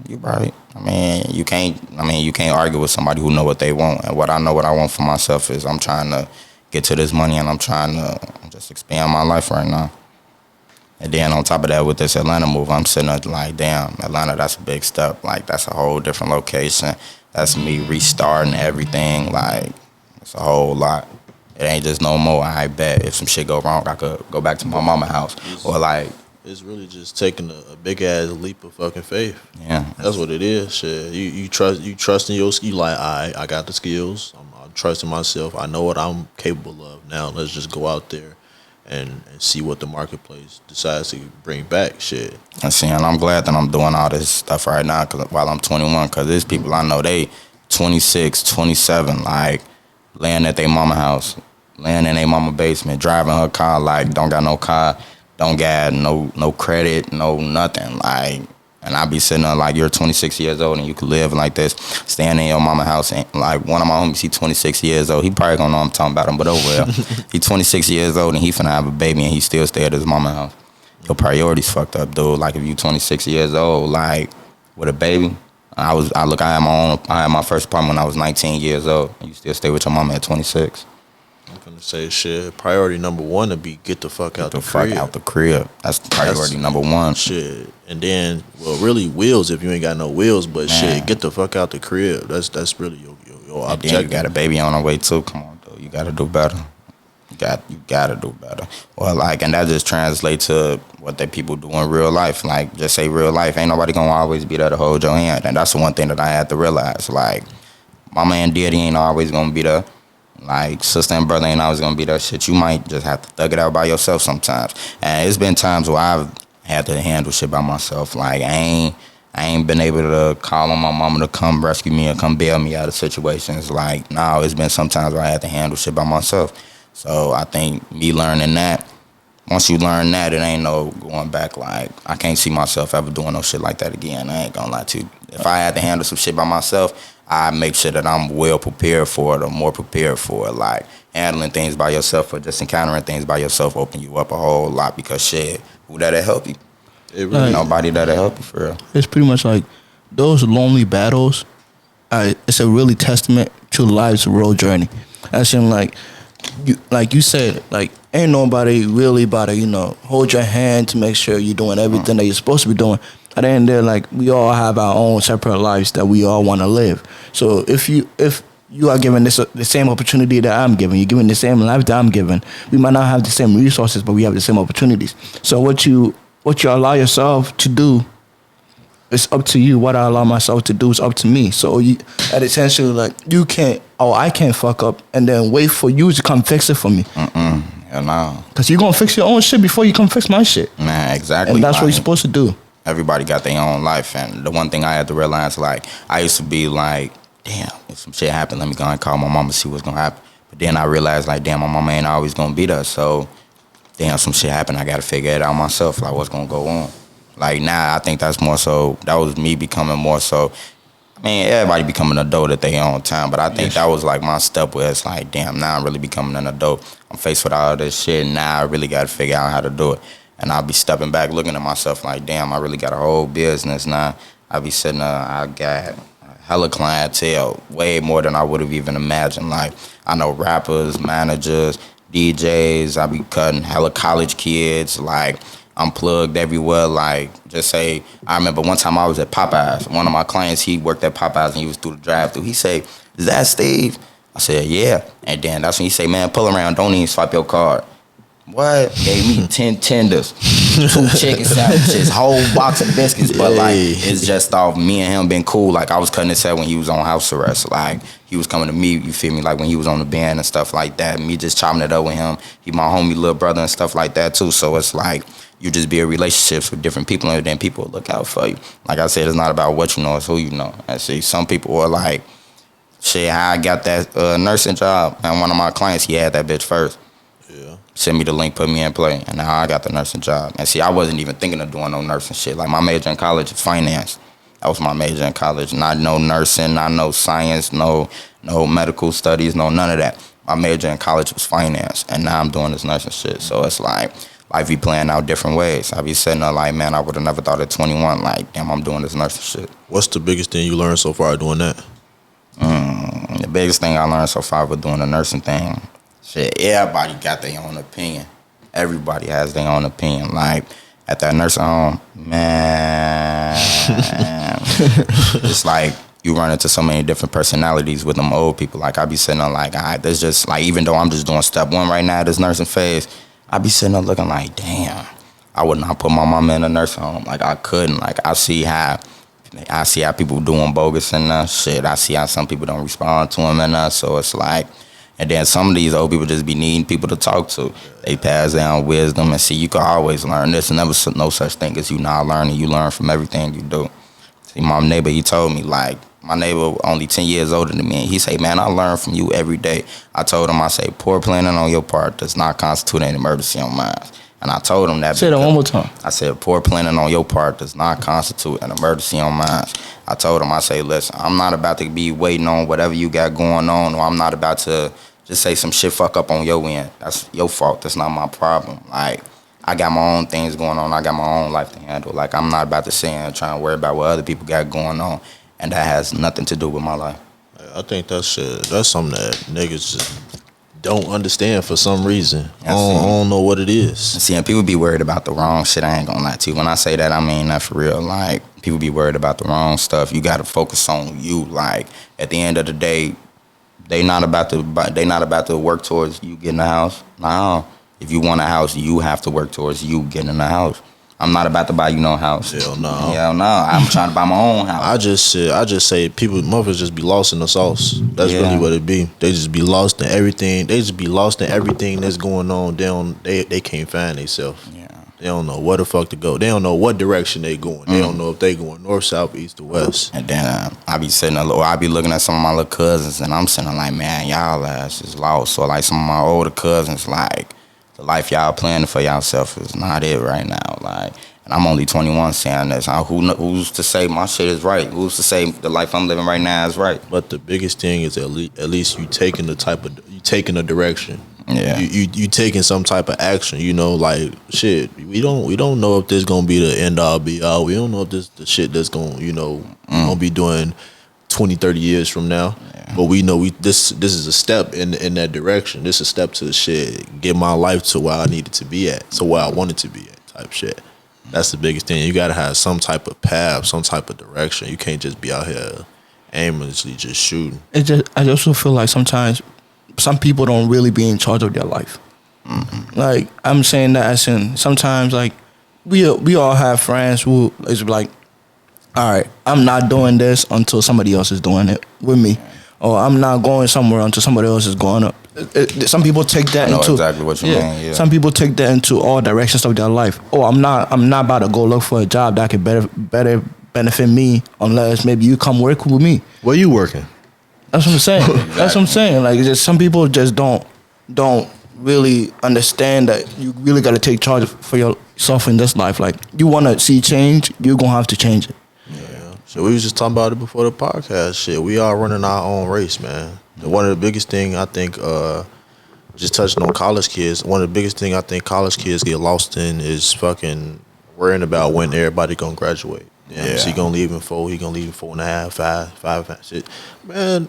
you right. I mean, you can't argue with somebody who know what they want. And what I know what I want for myself is I'm trying to get to this money and I'm trying to just expand my life right now. And then on top of that, with this Atlanta move, I'm sitting there like, damn, Atlanta, that's a big step. Like, that's a whole different location. That's me restarting everything. Like, it's a whole lot. It ain't just no more, I bet if some shit go wrong, I could go back to my mama's house. Or like, it's really just taking a big ass leap of fucking faith. Yeah, that's what it is. Shit, you trust in your skill. Like, I got the skills. I'm trusting myself. I know what I'm capable of. Now let's just go out there and see what the marketplace decides to bring back. Shit. And I'm glad that I'm doing all this stuff right now while I'm 21. Cause there's people I know, they 26, 27, like laying at their mama house, laying in their mama basement, driving her car, like don't got no car. Don't got no credit, no nothing. Like, and I be sitting there like, you're 26 years old and you could live like this, staying in your mama house. And like one of my homies, he 26 years old. He probably gonna know I'm talking about him, but oh well. He 26 years old and he finna have a baby and he still stay at his mama house. Your priorities fucked up, dude. Like if you 26 years old, like with a baby, I had my first apartment when I was 19 years old. And you still stay with your mama at 26. I'm gonna say shit. Priority number one to be get the fuck out the crib. Fuck out the crib. That's priority number one. Shit, and then really wheels if you ain't got no wheels, but shit, get the fuck out the crib. That's really your and objective. Then you got a baby on the way too. Come on, dude. You gotta do better. You gotta do better. Well, like, and that just translates to what they people do in real life. Like, just say real life. Ain't nobody gonna always be there to hold your hand, and that's the one thing that I had to realize. Like, mama and daddy ain't always gonna be there. Like, sister and brother ain't always gonna be that shit. You might just have to thug it out by yourself sometimes. And it's been times where I've had to handle shit by myself. Like, I ain't been able to call on my mama to come rescue me or come bail me out of situations. Like, no, it's been sometimes where I had to handle shit by myself. So I think me learning that, once you learn that, it ain't no going back. Like, I can't see myself ever doing no shit like that again. I ain't gonna lie to you. If I had to handle some shit by myself, I make sure that I'm well prepared for it or more prepared for it. Like, handling things by yourself or just encountering things by yourself open you up a whole lot because shit, who that'll help you? It really, Nobody that'll help you for real. It's pretty much like those lonely battles. It's a really testament to life's real journey. As in, like you said, like ain't nobody really about to hold your hand to make sure you're doing everything that you're supposed to be doing. At the end there, like we all have our own separate lives that we all want to live. So if you are given the same opportunity that I'm given, you're given the same life that I'm given. We might not have the same resources, but we have the same opportunities. So what you allow yourself to do, it's up to you. What I allow myself to do is up to me. So essentially, like I can't fuck up and then wait for you to come fix it for me. Hell no. Cause you're gonna fix your own shit before you come fix my shit. Man, exactly. And that's what you're supposed to do. Everybody got their own life, and the one thing I had to realize, like, I used to be like, damn, if some shit happened, let me go and call my mama, see what's gonna happen. But then I realized, like, damn, my mama ain't always gonna be there, so damn, some shit happened, I gotta figure it out myself, like, what's gonna go on. Like, now, I think that's more so, that was me becoming more so, I mean, everybody becoming an adult at their own time, but I think that was, like, my step where it's like, damn, now I'm really becoming an adult. I'm faced with all this shit, and now I really gotta figure out how to do it. And I'll be stepping back, looking at myself like, damn, I really got a whole business now. I'll be sitting there, I got hella clientele, way more than I would have even imagined. Like, I know rappers, managers, DJs, I be cutting hella college kids. Like, I'm plugged everywhere. Like, just say, I remember one time I was at Popeyes. One of my clients, he worked at Popeyes and he was through the drive-thru. He said, is that Steve? I said, yeah. And then that's when he said, man, pull around, don't even swipe your card. What? Gave me 10 tenders, 2 chicken sandwiches, whole box of biscuits. But like, it's just off me and him being cool. Like, I was cutting his hair when he was on house arrest. Like, he was coming to me, you feel me? Like, when he was on the band and stuff like that. Me just chopping it up with him. He my homie little brother and stuff like that too. So it's like, you just build relationships with different people and then people will look out for you. Like I said, it's not about what you know, it's who you know. I see some people are like, shit, how I got that nursing job. And one of my clients, he had that bitch first. Yeah. Send me the link, put me in play, and now I got the nursing job. And see, I wasn't even thinking of doing no nursing shit. Like, my major in college is finance. That was my major in college. Not no nursing, not no science, no medical studies, no none of that. My major in college was finance, and now I'm doing this nursing shit. So it's like, life be playing out different ways. I be sitting there like, man, I would have never thought at 21, like, damn, I'm doing this nursing shit. What's the biggest thing you learned so far doing that? The biggest thing I learned so far with doing the nursing thing, shit, everybody got their own opinion. Everybody has their own opinion. Like, at that nursing home, man, it's like you run into so many different personalities with them old people. Like, I be sitting there like, all right, there's just, like, even though I'm just doing step 1 right now, this nursing phase, I be sitting there looking like, damn, I would not put my mama in a nursing home. Like, I couldn't. Like, I see how people doing bogus and shit. I see how some people don't respond to them and so it's like, and then some of these old people just be needing people to talk to. They pass down wisdom and see, you can always learn. There's never no such thing as you not learning. You learn from everything you do. See, my neighbor, he told me, like, my neighbor only 10 years older than me. He say, man, I learn from you every day. I told him, I say, poor planning on your part does not constitute an emergency on mine. And I told him that. Say that one more time. I said, poor planning on your part does not constitute an emergency on mine. I told him, I say, listen, I'm not about to be waiting on whatever you got going on, or I'm not about to just say some shit fuck up on your end. That's your fault. That's not my problem. Like, I got my own things going on. I got my own life to handle. Like, I'm not about to sit and try to worry about what other people got going on, and that has nothing to do with my life. I think that's something that niggas just don't understand for some reason. I don't know what it is. See, and people be worried about the wrong shit. I ain't gonna lie to you. When I say that, I mean that for real. Like, people be worried about the wrong stuff. You gotta focus on you. Like, at the end of the day, they not about to work towards you getting a house. No. If you want a house, you have to work towards you getting a house. I'm not about to buy you no house. Hell no. Hell no. I'm trying to buy my own house. I just say people, motherfuckers just be lost in the sauce. That's really what it be. They just be lost in everything. They just be lost in everything that's going on. They can't find themselves. Yeah. They don't know where the fuck to go. They don't know what direction they going. They don't know if they going north, south, east, or west. And then I be sitting, or I be looking at some of my little cousins, and I'm sitting like, man, y'all ass is lost. So like some of my older cousins, like the life y'all planning for yourself is not it right now. Like, and I'm only 21 saying this. Who's to say my shit is right? Who's to say the life I'm living right now is right? But the biggest thing is at least you taking a direction. Yeah. You taking some type of action, you know, like shit. We don't know if this gonna be the end all be all. We don't know if this the shit that's gonna, you know, gonna be doing 20, 30 years from now. Yeah. But we know this is a step in that direction. This is a step to the shit. Get my life to where I needed to be at, to where I wanted to be at, type shit. That's the biggest thing. You gotta have some type of path, some type of direction. You can't just be out here aimlessly just shooting. I also feel like sometimes some people don't really be in charge of their life. Mm-hmm. Like, I'm saying that as in sometimes, like, we all have friends who is like, all right, I'm not doing this until somebody else is doing it with me, or I'm not going somewhere until somebody else is going up. Some people take that into exactly what you mean. Yeah. Some people take that into all directions of their life. Oh, I'm not about to go look for a job that could better benefit me unless maybe you come work with me. Where you working? That's what I'm saying. Exactly. That's what I'm saying. Like, it's just some people just don't really understand that you really got to take charge for yourself in this life. Like, you want to see change, you're gonna have to change it. Yeah. So we was just talking about it before the podcast. Shit, we are running our own race, man. And one of the biggest thing I think, just touching on college kids, one of the biggest thing I think college kids get lost in is fucking worrying about when everybody gonna graduate. Yeah. Is he gonna leave in 4? He gonna leave in 4.5, 5, shit. Man,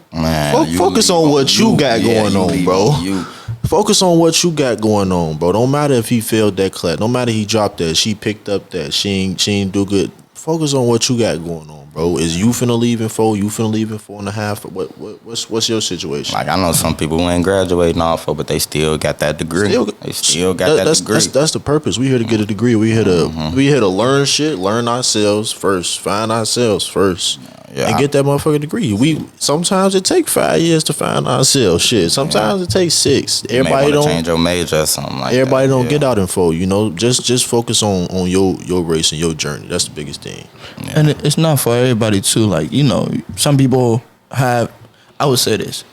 focus on what you got going on, bro. Focus on what you got going on, bro. Don't matter if he failed that class. Don't matter he dropped that. She picked up that. She ain't do good. Focus on what you got going on, bro. Is you finna leave in 4? You finna leave in 4.5? What's your situation? Like, I know some people who ain't graduating off of, but they still got that degree. They still got that degree. That's the purpose. We here to get a degree. We here to learn shit, learn ourselves first, find ourselves first. Yeah. And get that motherfucking degree. Sometimes it take 5 years to find ourselves. Shit. Sometimes it takes 6. Everybody don't change your major or something like everybody that. Don't get out in 4. You know, just focus on your race and your journey. That's the biggest thing. Yeah. And it's not for everybody too. Like, you know, some people have. I would say this: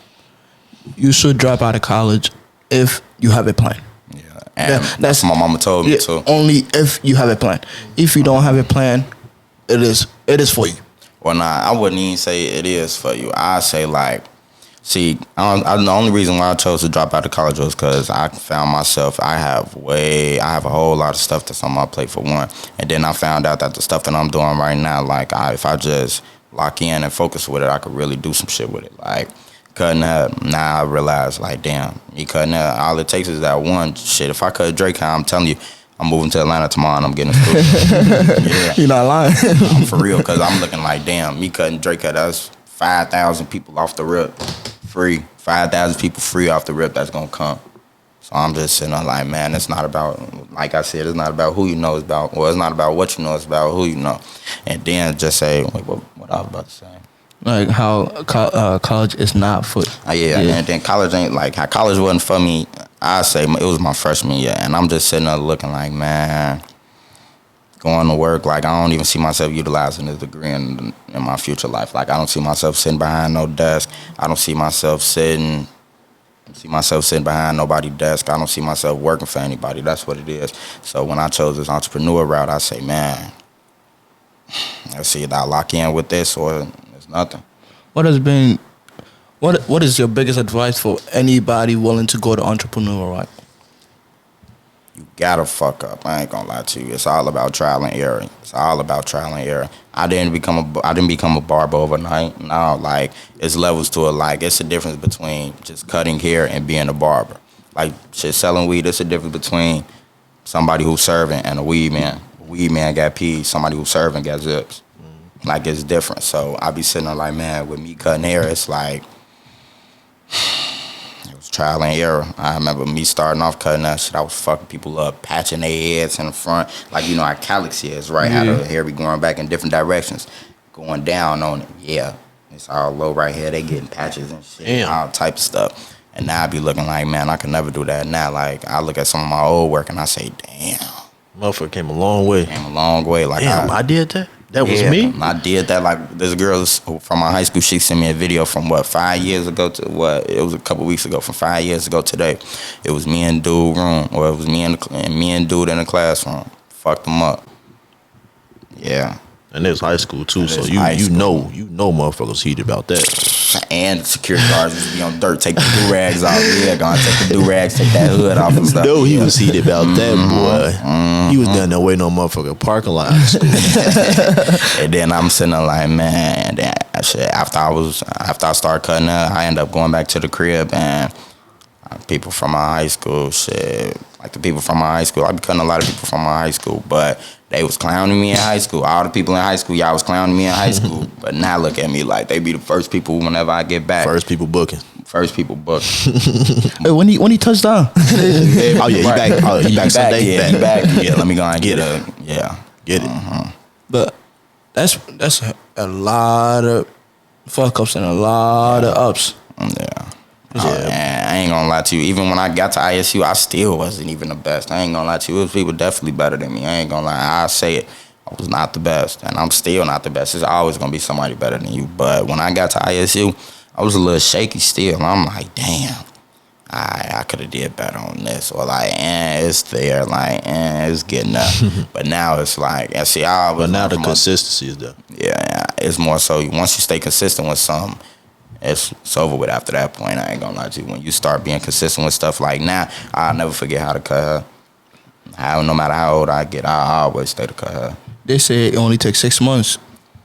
you should drop out of college if you have a plan. Yeah, and that's what my mama told me too. Only if you have a plan. If you don't have a plan, it is for you. Well, nah, I wouldn't even say it is for you. I say, like, see, the only reason why I chose to drop out of college was because I found myself, I have a whole lot of stuff that's on my plate for one. And then I found out that the stuff that I'm doing right now, like, if I just lock in and focus with it, I could really do some shit with it. Like, cutting up, now I realize, like, damn, me cutting up, all it takes is that one shit. If I cut Drake, I'm telling you, I'm moving to Atlanta tomorrow and I'm getting a studio. Yeah. You're not lying. I'm for real, because I'm looking like, damn, me cutting Drake cut, that's 5,000 people off the rip free. 5,000 people free off the rip that's going to come. So I'm just sitting there like, man, it's not about, like I said, it's not about who you know, it's not about what you know, it's about who you know. And then just say, wait, what I was about to say. Like how college is not for yeah, and then college ain't, like, how college wasn't for me. I say it was my freshman year, and I'm just sitting there looking like, man, going to work, like, I don't even see myself utilizing this degree in my future life. Like, I don't see myself sitting behind no desk. I don't see myself sitting behind nobody's desk. I don't see myself working for anybody. That's what it is. So when I chose this entrepreneur route, I say, man, let's see if I lock in with this or it's nothing. What is your biggest advice for anybody willing to go to entrepreneur route? You gotta fuck up. I ain't gonna lie to you. It's all about trial and error. I didn't become a barber overnight. No, like, it's levels to it. Like, it's a difference between just cutting hair and being a barber. Like, shit, selling weed, it's a difference between somebody who's serving and a weed man. A weed man got peas. Somebody who's serving got zips. Like, it's different. So I be sitting there like, man, with me cutting hair, it's like, it was trial and error. I remember me starting off cutting that shit. I was fucking people up, patching their heads in the front. Like, you know how calyx is, right? How the hair be going back in different directions. Going down on it. Yeah. It's all low right here. They getting patches and shit. Damn. All type of stuff. And now I be looking like, man, I could never do that now. Like, I look at some of my old work and I say, damn. Motherfucker came a long way. Like, damn, I did that? That was me? I did that. Like, this girl from my high school, she sent me a video from, 5 years ago to what? It was a couple weeks ago. From 5 years ago today. It was me and dude room. Or it was me and dude in the classroom. Fucked them up. Yeah. And it was high school too, so you know motherfuckers heated about that. And security guards used to be on dirt, take the do-rags off. Yeah, gonna take the do-rags, take that hood off and stuff. No, he was heated about that, boy. He was down there waiting on motherfucking parking lot. And then I'm sitting there like, man, shit. After I started cutting up, I ended up going back to the crib and people from my high school, shit. Like the people from my high school, I be cutting a lot of people from my high school, but they was clowning me in high school. All the people in high school, y'all was clowning me in high school. But now look at me like they be the first people whenever I get back. First people booking. Hey, when he touched down. Oh yeah, he back. Oh, he back Sunday. Yeah, he back. Yeah, let me go and get it. Yeah, get it. But that's a lot of fuck ups and a lot of ups. Yeah. Man, I ain't gonna lie to you. Even when I got to ISU, I still wasn't even the best. I ain't gonna lie to you. It was people definitely better than me. I ain't gonna lie. I say it. I was not the best, and I'm still not the best. There's always gonna be somebody better than you. But when I got to ISU, I was a little shaky still. I'm like, damn, I could have did better on this. Or like, it's there. Like, it's getting up. But now it's like, and see, but now the consistency is there. Yeah, it's more so once you stay consistent with something, it's over with after that point. I ain't gonna lie to you. When you start being consistent with stuff like now, I'll never forget how to cut hair. No matter how old I get, I always stay to cut hair. They say it only takes 6 months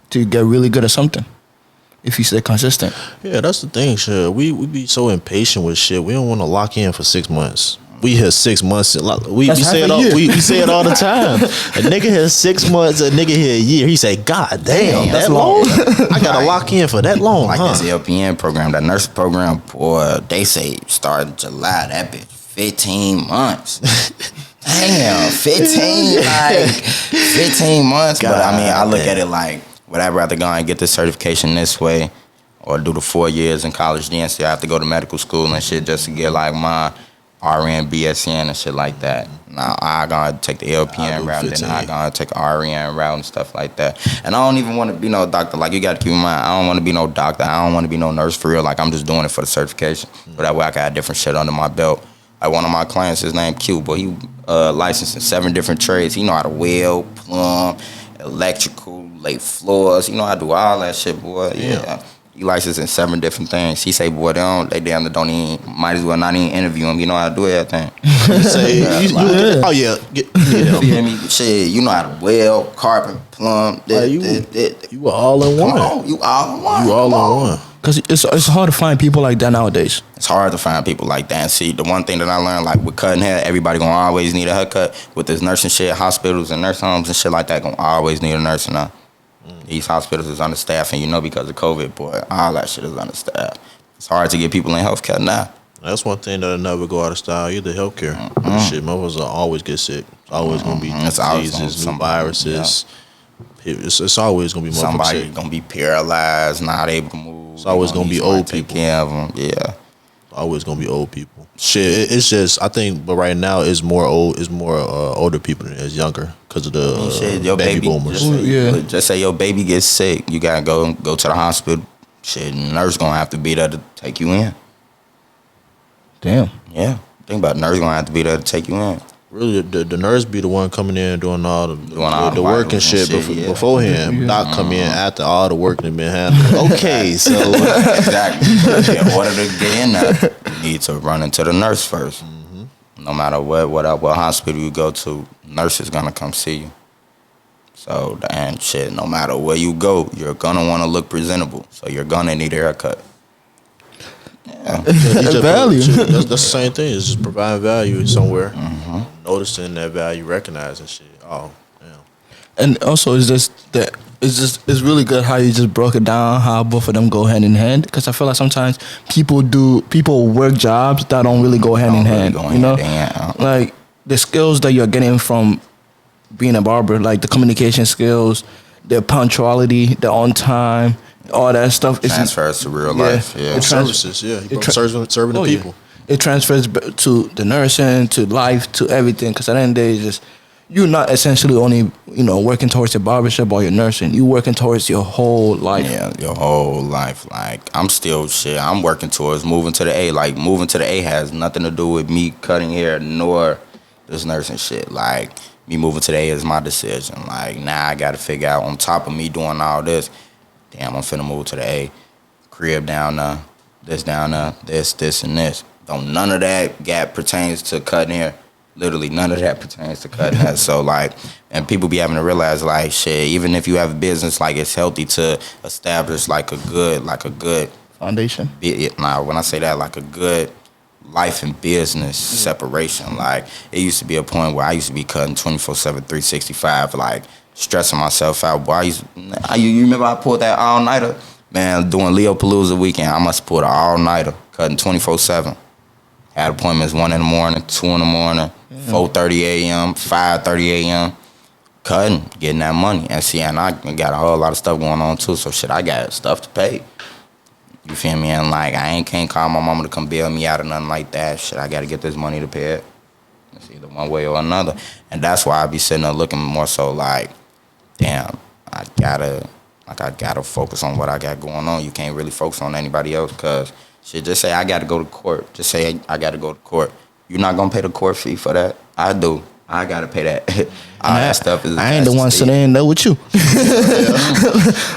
to get really good at something if you stay consistent. Yeah, that's the thing, shit. We be so impatient with shit. We don't want to lock in for 6 months. We here 6 months. We say it all the time. A nigga here 6 months. A nigga here a year. He say, God damn, that long? I gotta lock in for that long. Like this LPN program, that nurse program, boy. They say starting July. That bitch 15 months. Damn, 15 months. God, but I mean, I look at it like, would I rather go and get the certification this way, or do the 4 years in college? Then still have to go to medical school and shit just to get like my RN, BSN and shit like that. Now I gotta take the LPN route, and then I gotta take the RN route and stuff like that. And I don't even want to be no doctor. Like, you gotta keep in mind, I don't want to be no doctor. I don't want to be no nurse for real. Like, I'm just doing it for the certification. But that way I can have different shit under my belt. Like, one of my clients, his name Q, but he licensed in 7 different trades. He know how to weld, plumb, electrical, lay floors. He know how to do all that shit, boy. Yeah. He licensed in 7 different things. He say, boy, they damn don't even, might as well not even interview him. You know how to do everything. Oh yeah. Feel me? Shit, you know how to weld, carpet, plumb. You were all in one. Come on, you all in one. You all in one. Because it's hard to find people like that nowadays. It's hard to find people like that. And see, the one thing that I learned, like with cutting hair, everybody gonna always need a haircut. With this nursing shit, hospitals and nurse homes and shit like that gonna always need a nurse now. These hospitals is understaffed, and you know, because of COVID, boy, all that shit is understaffed. It's hard to get people in healthcare now. That's one thing that'll never go out of style, either healthcare. Shit, motherfuckers will always get sick. It's always gonna be diseases, new viruses. Yeah. It's always gonna be motherfuckers somebody sick. Gonna be paralyzed, not able to move. It's always gonna be old people. Take care of them. Yeah. Always gonna be old people. Shit, it's just, I think, but right now it's more older people than it's younger because of the your baby boomers. Just say your baby gets sick, you gotta go to the hospital. Shit, nurse gonna have to be there to take you in. Damn. Yeah, think about it. Nurse gonna have to be there to take you in. Really, the nurse be the one coming in and doing all the work and shit beforehand. Yeah. Not come in after all the work that been handled. Okay, so exactly. In order to get in there, you need to run into the nurse first. No matter what hospital you go to, nurse is gonna come see you. So, and shit, no matter where you go, you're gonna want to look presentable. So you're gonna need a haircut. Yeah. Value. That's the same thing. It's just providing value somewhere. Noticing that value, recognizing shit. Oh, damn. And also, it's just that it's really good how you just broke it down, how both of them go hand in hand. Because I feel like sometimes people work jobs that don't really go hand in hand. You know, like the skills that you're getting from being a barber, like the communication skills, the punctuality, the on time, all that stuff. Transfers to real life. Yeah, services. Yeah, serving the people. Yeah. It transfers to the nursing, to life, to everything. Because at the end of the day, it's just you're not essentially only working towards your barbershop or your nursing. You're working towards your whole life. Yeah, your whole life. Like I'm still I'm working towards moving to the A. Like moving to the A has nothing to do with me cutting hair nor this nursing shit. Like me moving to the A is my decision. Like now I got to figure out on top of me doing all this. Damn, I'm finna move to the A. Crib down there, this down there, this and this. Don't none of that gap pertains to cutting hair. Literally none of that pertains to cutting hair. So like, and people be having to realize like shit. Even if you have a business, like it's healthy to establish like a good foundation. Nah, when I say that, like a good life and business separation. Like it used to be a point where I used to be cutting 24/7, 365, like stressing myself out. Boy, you remember I pulled that all nighter, man, doing Leo Palooza weekend. I must pull an all nighter, cutting 24/7. Had appointments 1 in the morning, 2 in the morning, 4:30 a.m., 5:30 a.m. Cutting, getting that money. And I got a whole lot of stuff going on too. So shit, I got stuff to pay. You feel me? And like I can't call my mama to come bail me out or nothing like that. Shit, I gotta get this money to pay it. It's either one way or another. And that's why I be sitting there looking more so like, damn, I gotta focus on what I got going on. You can't really focus on anybody else because shit, just say I gotta go to court. Just say I gotta go to court. You're not gonna pay the court fee for that? I do. I gotta pay that. All that stuff is. I ain't the one sitting in there with you.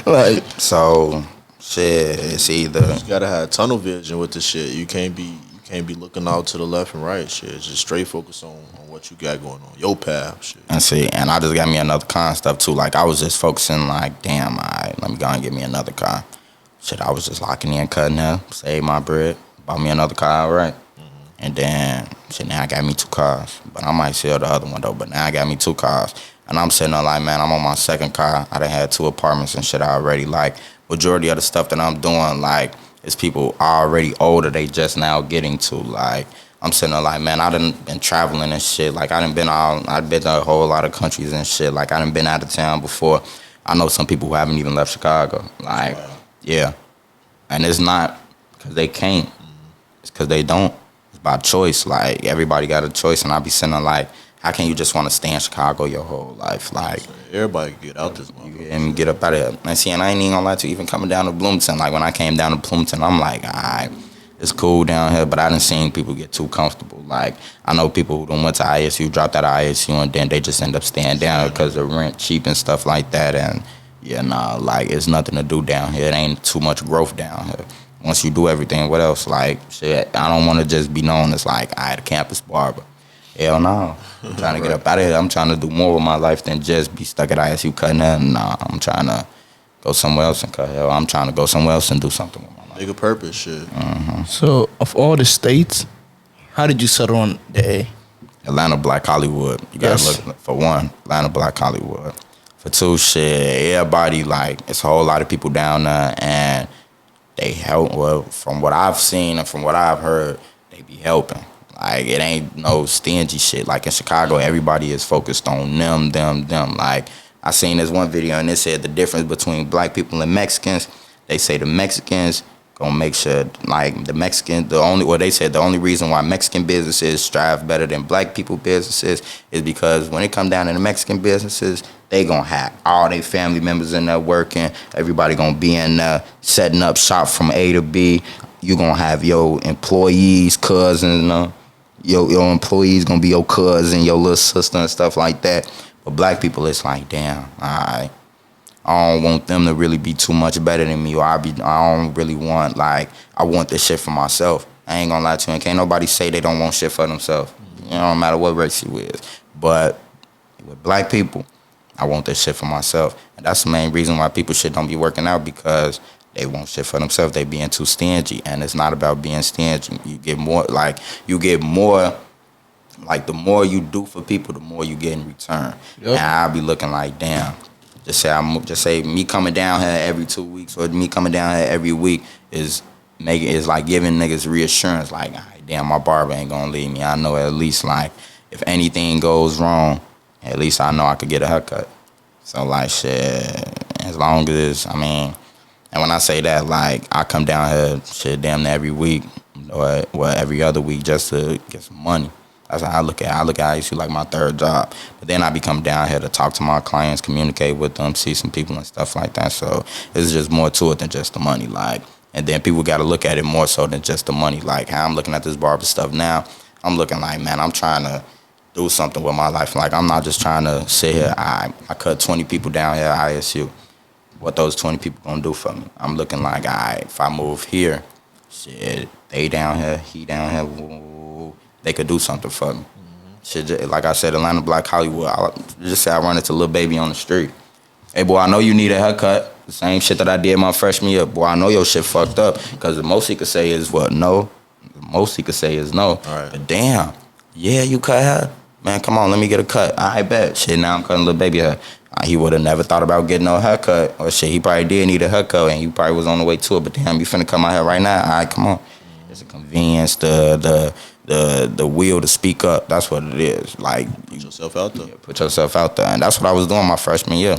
Like so, shit. It's either you gotta have tunnel vision with the shit. You can't be looking out to the left and right. Shit, just straight focus on what you got going on, your path. Shit. And see, and I just got me another car and stuff too. Like I was just focusing, like, damn, let me go and get me another car. Shit, I was just locking in, cutting her, save my bread, bought me another car, right? And then, shit, now I got me 2 cars. But I might sell the other one, though. But now I got me 2 cars. And I'm sitting there like, man, I'm on my 2nd car. I done had 2 apartments and shit already. Like, majority of the stuff that I'm doing, like, is people already older. They just now getting to. Like, I'm sitting there like, man, I done been traveling and shit. Like, I've been to a whole lot of countries and shit. Like, I done been out of town before. I know some people who haven't even left Chicago. Like, yeah. And it's not because they can't. It's because they don't. It's by choice. Like, everybody got a choice. And I be sitting there like, how can you just want to stay in Chicago your whole life? Like, everybody get out this motherfucker. And get up out of here. And see, and I ain't even gonna lie to you, even coming down to Bloomington. Like, when I came down to Bloomington, I'm like, all right, it's cool down here. But I done seen people get too comfortable. Like, I know people who done went to ISU, dropped out of ISU, and then they just end up staying down because the rent cheap and stuff like that. And yeah, nah, like, it's nothing to do down here. It ain't too much growth down here. Once you do everything, what else? Like, shit, I don't want to just be known as, like, I had a campus barber. Hell no. I'm trying to get up out of here. I'm trying to do more with my life than just be stuck at ISU cutting hair. Nah, I'm trying to go somewhere else and cut hair. I'm trying to go somewhere else and do something with my life. Bigger purpose, shit. Mm-hmm. So, of all the states, how did you settle on the A? Atlanta, Black Hollywood. You gotta look for one, Atlanta, Black Hollywood. For two, shit, everybody, like, it's a whole lot of people down there, and they help. Well, from what I've seen and from what I've heard, they be helping. Like, it ain't no stingy shit. Like, in Chicago, everybody is focused on them. Like, I seen this one video, and it said the difference between black people and Mexicans. They say the Mexicans gonna make sure, like, they said the only reason why Mexican businesses strive better than black people businesses is because when it come down to the Mexican businesses, they gonna have all their family members in there working. Everybody gonna be in there setting up shop from A to B. You gonna have your employees, cousins, your employees gonna be your cousin, your little sister and stuff like that. But black people, it's like, damn, I don't want them to really be too much better than me, or I don't really want, like, I want this shit for myself. I ain't gonna lie to you, and can't nobody say they don't want shit for themselves. You know, no matter what race you is. But with black people, I want this shit for myself. And that's the main reason why people shit don't be working out, because they want shit for themselves. They being too stingy. And it's not about being stingy. You get more, like, the more you do for people, the more you get in return. Yep. And I'll be looking like, damn, Just say me coming down here every 2 weeks or me coming down here every week is like giving niggas reassurance. Like, all right, damn, my barber ain't gonna leave me. I know at least like if anything goes wrong, at least I know I could get a haircut. So like shit, as long as and when I say that, like I come down here shit damn near every week or every other week just to get some money. That's how I look at it. I look at it as like my third job. But then I be coming down here to talk to my clients, communicate with them, see some people and stuff like that. So it's just more to it than just the money. Like, and then people got to look at it more so than just the money. Like how I'm looking at this barber stuff now, I'm looking like, man, I'm trying to do something with my life. Like I'm not just trying to sit here. I cut 20 people down here at ISU. What those 20 people gonna do for me? I'm looking like, all right, if I move here, shit, they down here, he down here, woo, they could do something for me. Shit, like I said, Atlanta, Black Hollywood. Just say I run into Lil Baby on the street. Hey, boy, I know you need a haircut. The same shit that I did my freshman year. Boy, I know your shit fucked up. Because the most he could say is what? No. The most he could say is no. All right. But damn, yeah, you cut hair? Man, come on, let me get a cut. I bet. Shit, now I'm cutting Lil Baby hair. He would have never thought about getting no haircut. Or shit, he probably did need a haircut, and he probably was on the way to it. But damn, you finna cut my hair right now? All right, come on. It's a convenience, the will to speak up. That's what it is. Like, Put yourself out there. Yeah, put yourself out there. And that's what I was doing my freshman year.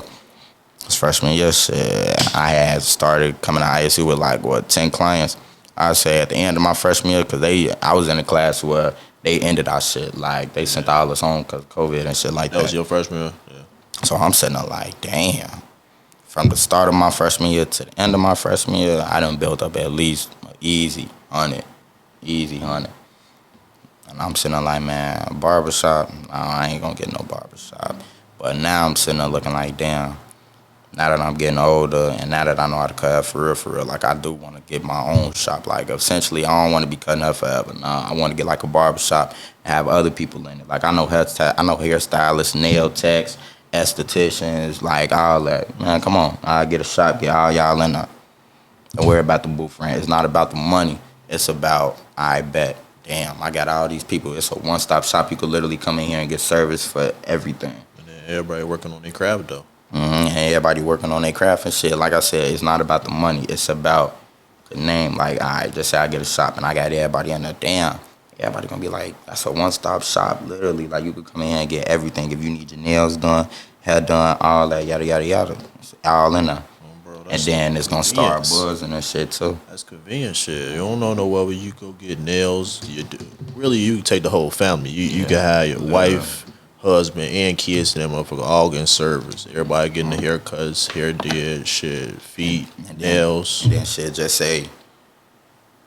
This freshman year, shit, I had started coming to ISU with like, 10 clients. I say at the end of my freshman year, because I was in a class where they ended our shit. Like, they sent all us home because of COVID and shit like that. That was your freshman year? Yeah. So I'm sitting there like, damn. From the start of my freshman year to the end of my freshman year, I done built up at least easy 100. And I'm sitting there like, man, barbershop, nah, I ain't gonna get no barbershop. But now I'm sitting there looking like, damn, now that I'm getting older and now that I know how to cut hair for real, like I do want to get my own shop. Like essentially, I don't want to be cutting hair forever. Nah, I want to get like a barbershop and have other people in it. Like I know hairstylists, nail techs, estheticians, like all that. Man, come on, I'll get a shop, get all y'all in there. Don't worry about the booth rent. It's not about the money. It's about, I bet. Damn, I got all these people. It's a one-stop shop. You could literally come in here and get service for everything. And then everybody working on their craft, though. And everybody working on their craft and shit. Like I said, it's not about the money. It's about the name. Like, all right, just say I get a shop and I got everybody in there. Damn, everybody gonna be like, that's a one-stop shop, literally. Like, you could come in here and get everything. If you need your nails done, hair done, all that, yada, yada, yada. It's all in there. And then it's gonna start buzzing and shit too. That's convenient shit. You don't know nowhere where you go get nails. Really, you can take the whole family. You can have your wife, husband, and kids and that motherfucker all getting service. Everybody getting the haircuts, hair did, shit, feet, and nails. And then shit just say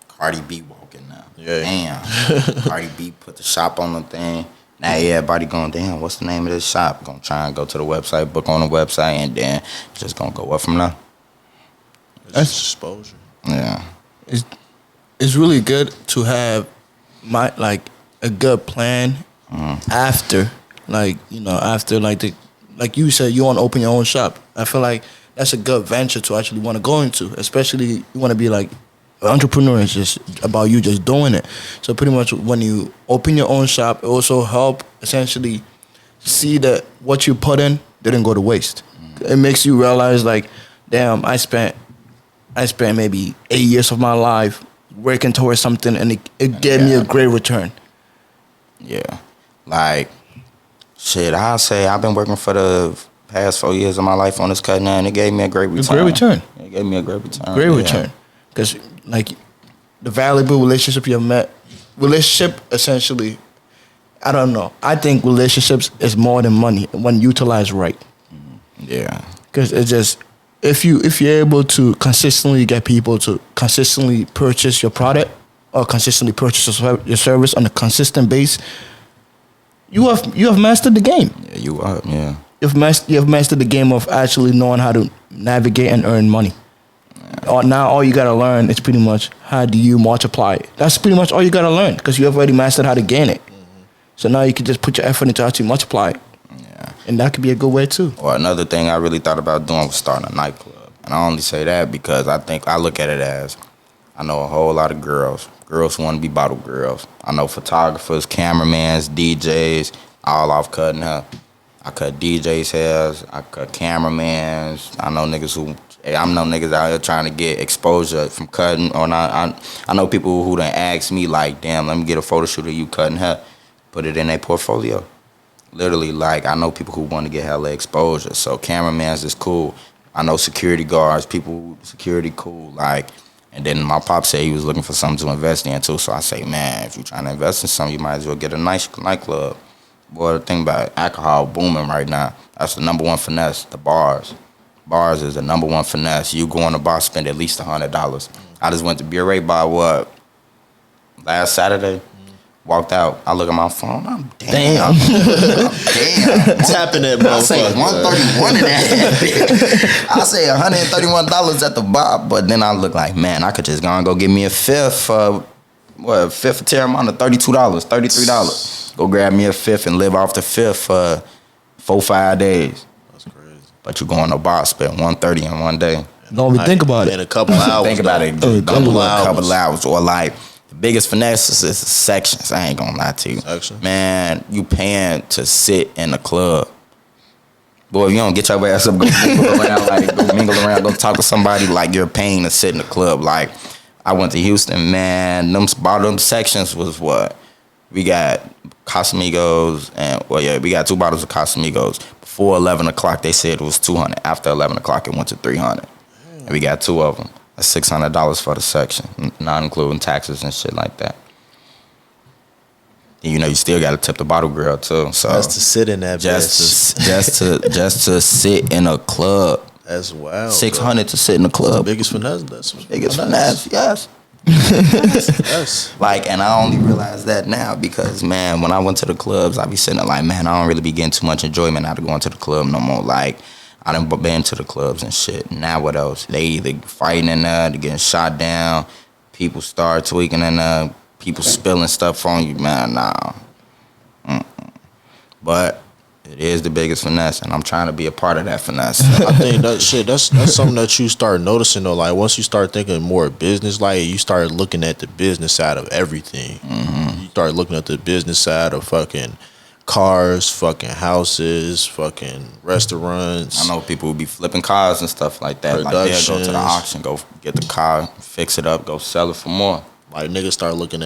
Cardi B walking now. Yeah. Damn. Cardi B put the shop on the thing. Now everybody going, damn, what's the name of this shop? Gonna try and go to the website, book on the website, and then just gonna go up from there. That's exposure. Yeah. It's really good to have a good plan after like you said, you want to open your own shop. I feel like that's a good venture to actually want to go into, especially you want to be like an entrepreneur. It's just about you just doing it. So pretty much when you open your own shop, it also help essentially see that what you put in didn't go to waste. It makes you realize like, damn, I spent maybe 8 years of my life working towards something, and it gave me a great return. Yeah. Like, shit, I'll say I've been working for the past 4 years of my life on this cut now, and it gave me a great return. It gave me a great return. Great return. Because, like, the valuable relationship you have met, essentially, I don't know. I think relationships is more than money when utilized right. Yeah. Because it's just, if you're able to consistently get people to consistently purchase your product or consistently purchase your service on a consistent base, you have mastered the game. Yeah, you are. Yeah. You have mastered the game of actually knowing how to navigate and earn money. Yeah. Now all you gotta learn is pretty much how do you multiply it. That's pretty much all you gotta learn because you have already mastered how to gain it. Mm-hmm. So now you can just put your effort into how to multiply it. Yeah. And that could be a good way too. Or another thing I really thought about doing was starting a nightclub. And I only say that because I look at it as I know a whole lot of girls who want to be bottle girls. I know photographers, cameramans, DJs, all off cutting hair. I cut DJs' hairs. I cut cameramans. I know niggas out here trying to get exposure from cutting. Or not. I know people who done asked me like, damn, let me get a photo shoot of you cutting hair. Put it in their portfolio. Literally, like, I know people who want to get hella exposure. So cameramans is cool. I know security guards, security cool. Like, and then my pop said he was looking for something to invest in too. So I say, man, if you're trying to invest in something, you might as well get a nice nightclub. Boy, the thing about alcohol booming right now, that's the number one finesse, the bars. Bars is the number one finesse. You go in the bar, spend at least $100. I just went to Beer Ray Bar, last Saturday? Walked out. I look at my phone. I'm damn. Tapping that motherfucker. I say $131 in that. I say $131 at the bar, but then I look like, man, I could just go and go get me a fifth. Fifth of Terramana, $32, $33. Go grab me a fifth and live off the fifth for 4-5 days. That's crazy. But you go in the bar, spend $130 in one day. Don't even think about it. In a couple hours. Think about it. A couple hours. Or like, the biggest finesse is sections. I ain't gonna lie to you. Section. Man, you paying to sit in the club. Boy, if you don't get your ass up, go mingle around, go talk to somebody, like, you're paying to sit in the club. Like, I went to Houston, man, them bottom sections was what? We got Casamigos, and, we got 2 bottles of Casamigos. Before 11 o'clock, they said it was $200. After 11 o'clock, it went to $300. And we got 2 of them. That's $600 for the section, not including taxes and shit like that. And you still got to tip the bottle girl too. So just to sit in that just to sit in a club. That's wild. $600 to sit in a club. Biggest finesse. That's biggest finesse. Yes. Yes. Like, and I only realize that now because, man, when I went to the clubs, I be sitting there like, man, I don't really be getting too much enjoyment out of going to the club no more. Like, I done been to the clubs and shit. Now what else? They either fighting in there, they getting shot down, people start tweaking in there, people spilling stuff on you, man, nah. But it is the biggest finesse, and I'm trying to be a part of that finesse. I think that's something that you start noticing though. Like, once you start thinking more business, like, you start looking at the business side of everything. Mm-hmm. You start looking at the business side of fucking cars, fucking houses, fucking restaurants. I know people who be flipping cars and stuff like that. Like, they'll go to the auction, go get the car, fix it up, go sell it for more. Like, niggas start looking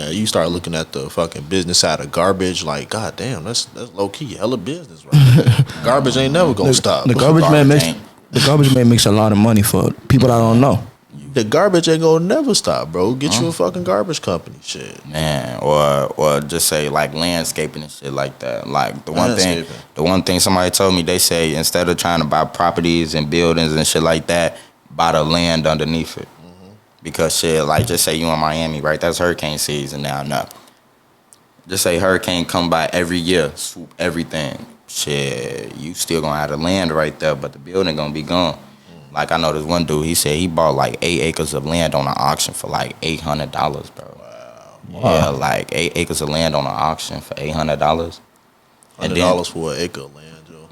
at the fucking business side of garbage. Like, god damn, that's low key hella business, right? Garbage ain't never gonna stop. The garbage man makes a lot of money for people that don't know. The garbage ain't gonna never stop, bro. Get you a fucking garbage company, shit. Man, or just say like landscaping and shit like that. Like, the one thing somebody told me, they say instead of trying to buy properties and buildings and shit like that, buy the land underneath it. Mm-hmm. Because shit, like, just say you in Miami, right? That's hurricane season now. No, just say hurricane come by every year, swoop everything. Shit, you still gonna have the land right there, but the building gonna be gone. Like, I know this one dude, he said he bought like 8 acres of land on an auction for like $800, bro. Wow. Yeah, like 8 acres of land on an auction for $800. $100 for an acre of land, Joe.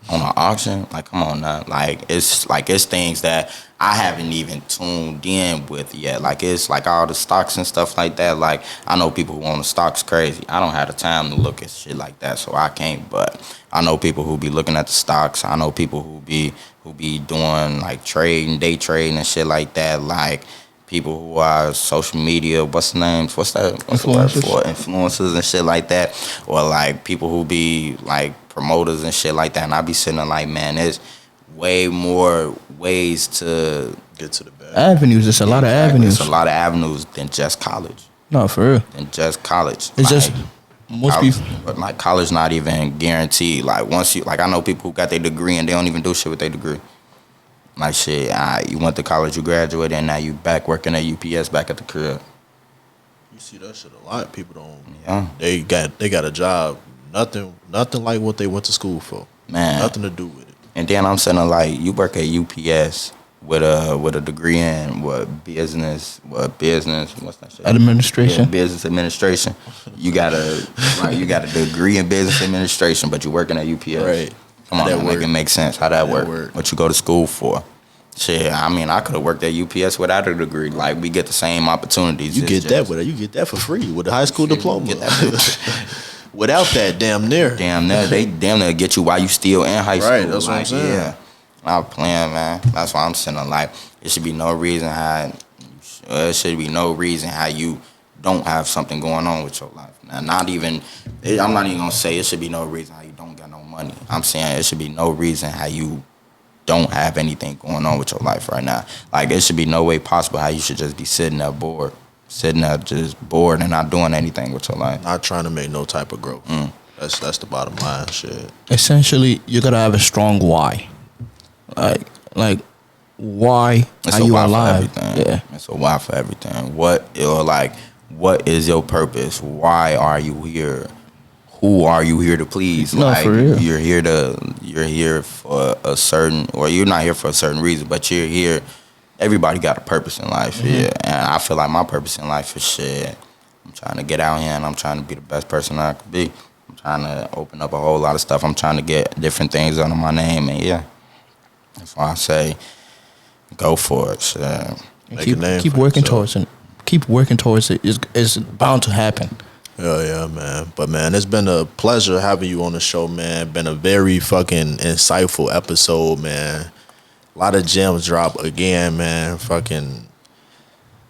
On an auction? Like, come on now. It's things that I haven't even tuned in with yet. Like, it's like all the stocks and stuff like that. Like, I know people who own the stocks crazy. I don't have the time to look at shit like that, so I can't. But I know people who be looking at the stocks. I know people who be doing like trading, day trading and shit like that. Like, people who are social media, what's the name? What's that? What's the word for? Influencers and shit like that. Or like people who be like promoters and shit like that. And I be sitting there like, man, there's way more ways to get to the bag. Avenues. It's a lot of avenues. It's a lot of avenues than just college. No, for real. Than just college. It's like, just most people. But like, college not even guaranteed. Like, once you, like, I know people who got their degree and they don't even do shit with their degree. Like, shit, you went to college, you graduated, and now you back working at UPS back at the crib. You see that shit a lot. People don't. Yeah. They got a job. Nothing like what they went to school for. Man. Nothing to do with it. And then I'm saying, like, you work at UPS with a degree in business, what's that shit? Administration. Yeah, business administration. You got a degree in business administration, but you're working at UPS. Right. Come on, make it make sense. How that work? What you go to school for? Shit, I mean, I could have worked at UPS without a degree. Like, we get the same opportunities. You get that for free with a high school diploma. without that, damn near. They damn near get you while you still in high school. Right, that's what I'm saying. Yeah, I'm playing, man. That's why I'm saying, like, it should be no reason how you don't have something going on with your life. Now, I'm not even gonna say it should be no reason how you don't got no money. I'm saying it should be no reason how you don't have anything going on with your life right now. Like, it should be no way possible how you should just be sitting there just bored and not doing anything with your life. Not trying to make no type of growth. That's the bottom line, shit. Essentially, you gotta have a strong why. Like why It's are a you why alive? for everything. Yeah. It's a why for everything. What is your purpose? Why are you here? Who are you here to please? No, like, for real. you're here for a certain, or you're not here for a certain reason, but you're here. Everybody got a purpose in life, yeah. And I feel like my purpose in life is shit. I'm trying to get out here and I'm trying to be the best person I could be. I'm trying to open up a whole lot of stuff. I'm trying to get different things under my name, and yeah, that's why I say go for it. Shit. Keep working towards it. Keep working towards it. It's bound to happen. Yeah, man. But, man, it's been a pleasure having you on the show, man. Been a very fucking insightful episode, man. A lot of gems drop again, man. Fucking,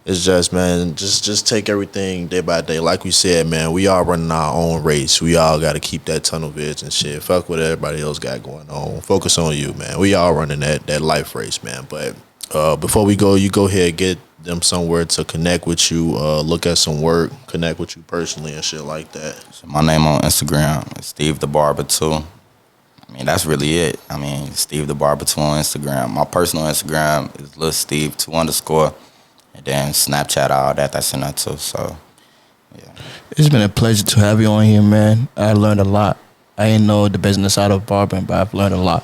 it's just, man, just take everything day by day. Like we said, man, we all running our own race. We all got to keep that tunnel vision and shit. Fuck what everybody else got going on. Focus on you, man. We all running that life race, man. But before we go, you go ahead, get them somewhere to connect with you, look at some work, connect with you personally and shit like that. So my name on Instagram is Steve The Barber 2. I mean, that's really it. I mean, Steve The Barber 2 on Instagram. My personal Instagram is Lil Steve 2_. And then Snapchat, all that's in there too. So, yeah. It's been a pleasure to have you on here, man. I learned a lot. I didn't know the business side of barbering, but I've learned a lot.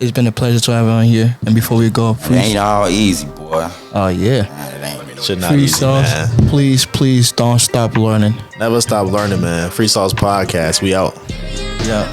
It's been a pleasure to have you on here. And before we go, It ain't all easy, boy. Oh, yeah. It ain't. Shit not Free easy, sauce. man. Please don't stop learning. Never stop learning, man. Free Sauce Podcast, we out. Yeah.